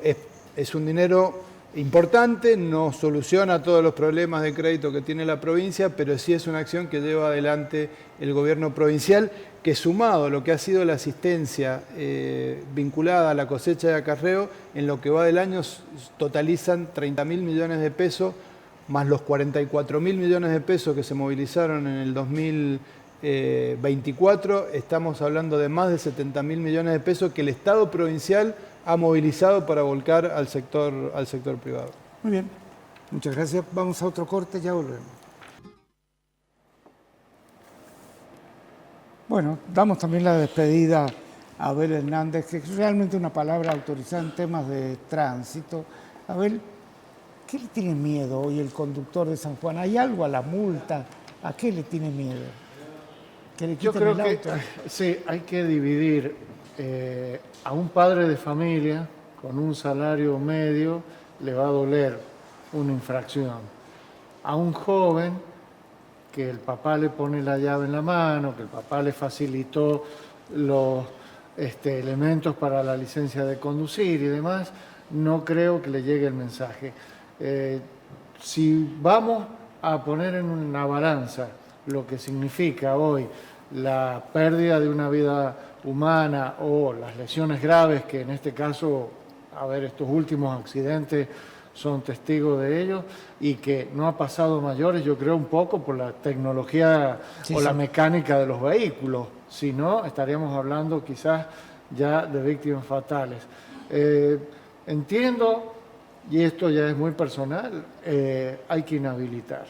es un dinero importante, no soluciona todos los problemas de crédito que tiene la provincia, pero sí es una acción que lleva adelante el gobierno provincial, que sumado a lo que ha sido la asistencia vinculada a la cosecha de acarreo, en lo que va del año totalizan 30.000 millones de pesos, más los 44.000 millones de pesos que se movilizaron en el 2024, estamos hablando de más de 70.000 millones de pesos que el Estado provincial ha movilizado para volcar al sector privado. Muy bien, muchas gracias. Vamos a otro corte, ya volvemos. Bueno, damos también la despedida Abel Hernández, que es realmente una palabra autorizada en temas de tránsito. Abel, ¿qué le tiene miedo hoy el conductor de San Juan? ¿Hay algo a la multa? ¿A qué le tiene miedo? ¿Que le Yo quiten creo el que auto? sí, hay que dividir a un padre de familia con un salario medio le va a doler una infracción. A un joven que el papá le pone la llave en la mano, que el papá le facilitó los elementos para la licencia de conducir y demás, no creo que le llegue el mensaje. Si vamos a poner en una balanza lo que significa hoy la pérdida de una vida humana o las lesiones graves, que en este caso, a ver, estos últimos accidentes son testigos de ello, y que no ha pasado mayores, yo creo un poco por la tecnología la mecánica de los vehículos, si no estaríamos hablando quizás ya de víctimas fatales. Entiendo, y esto ya es muy personal, hay que inhabilitar.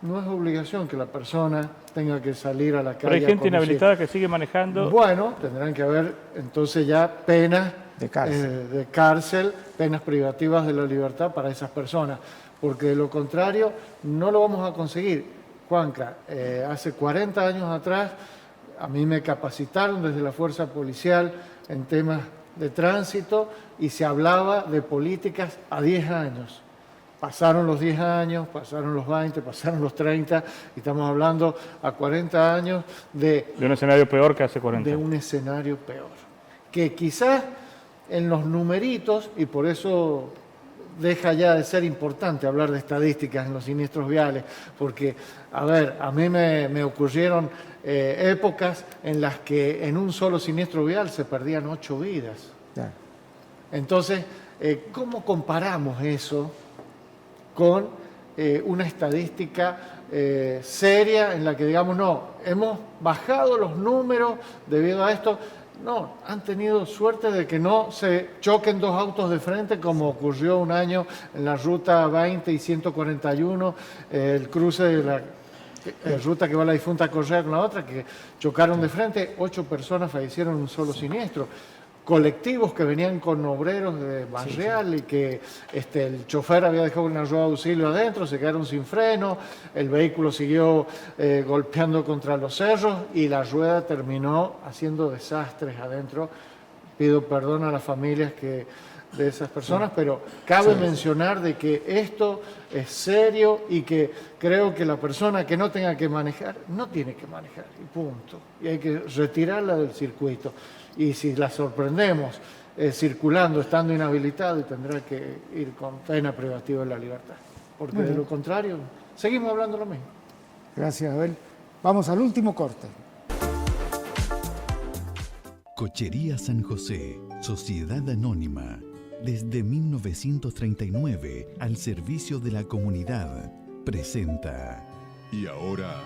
No es obligación que la persona tenga que salir a la calle. Pero hay gente a conducir. inhabilitada que sigue manejando. Bueno, tendrán que haber entonces ya penas de cárcel, penas privativas de la libertad para esas personas, porque de lo contrario no lo vamos a conseguir. Juanca, hace 40 años atrás a mí me capacitaron desde la fuerza policial en temas de tránsito y se hablaba de políticas a 10 años. Pasaron los 10 años, pasaron los 20, pasaron los 30, y estamos hablando a 40 años de un escenario peor que hace 40. De un escenario peor. Que quizás en los numeritos, y por eso deja ya de ser importante hablar de estadísticas en los siniestros viales, porque, a ver, a mí me ocurrieron épocas en las que en un solo siniestro vial se perdían 8 vidas. Entonces, ¿cómo comparamos eso con una estadística seria en la que digamos, no, hemos bajado los números debido a esto? No, han tenido suerte de que no se choquen dos autos de frente como ocurrió un año en la ruta 20 y 141, el cruce de la ruta que va a la difunta Correa con la otra, que chocaron de frente, 8 personas fallecieron en un solo siniestro. Colectivos que venían con obreros de Barrial y que el chofer había dejado una rueda de auxilio adentro, se quedaron sin freno, el vehículo siguió golpeando contra los cerros y la rueda terminó haciendo desastres adentro. Pido perdón a las familias de esas personas, pero cabe mencionar de que esto es serio y que creo que la persona que no tenga que manejar, no tiene que manejar, y punto. Y hay que retirarla del circuito. Y si la sorprendemos circulando, estando inhabilitado, tendrá que ir con pena privativa de la libertad. Porque de lo contrario, seguimos hablando lo mismo. Gracias, Abel. Vamos al último corte. Cochería San José, Sociedad Anónima, desde 1939 al servicio de la comunidad, presenta. Y ahora,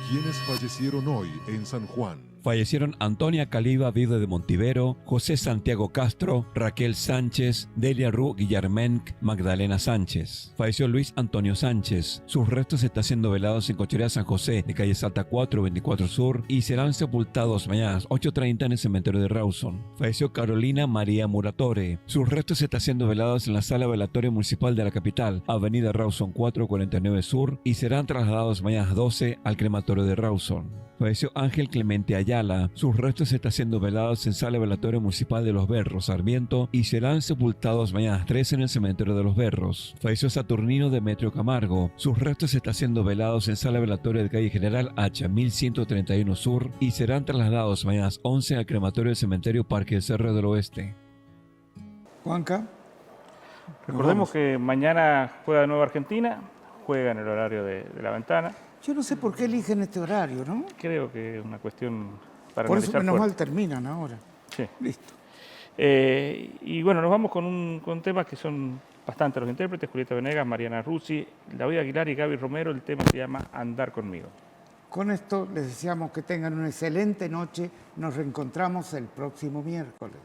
¿quiénes fallecieron hoy en San Juan? Fallecieron Antonia Caliba Vido de Montivero, José Santiago Castro, Raquel Sánchez, Delia Ru Guillermenc, Magdalena Sánchez. Falleció Luis Antonio Sánchez. Sus restos están siendo velados en Cochería San José, de calle Salta 424 Sur, y serán sepultados mañana 8:30 en el cementerio de Rawson. Falleció Carolina María Muratore. Sus restos están siendo velados en la sala velatoria municipal de la capital, avenida Rawson 449 Sur, y serán trasladados mañana 12 al crematorio de Rawson. Falleció Ángel Clemente Ayala. Sus restos están siendo velados en sala velatoria municipal de Los Berros, Sarmiento, y serán sepultados mañana 13 en el cementerio de Los Berros. Falleció Saturnino Demetrio Camargo. Sus restos están siendo velados en sala velatoria de calle General Hacha, 1131 Sur, y serán trasladados mañana 11 al crematorio del cementerio Parque del Cerro del Oeste. Juanca. Recordemos que mañana juega de nuevo Argentina, juega en el horario de la ventana. Yo no sé por qué eligen este horario, ¿no? Creo que es una cuestión para por eso analizar menos fuerte. mal terminan ahora. Sí. Listo. Y bueno, nos vamos con temas que son bastante los intérpretes: Julieta Venegas, Mariana Ruzzi, David Aguilar y Gaby Romero. El tema se llama Andar conmigo. Con esto les deseamos que tengan una excelente noche. Nos reencontramos el próximo miércoles.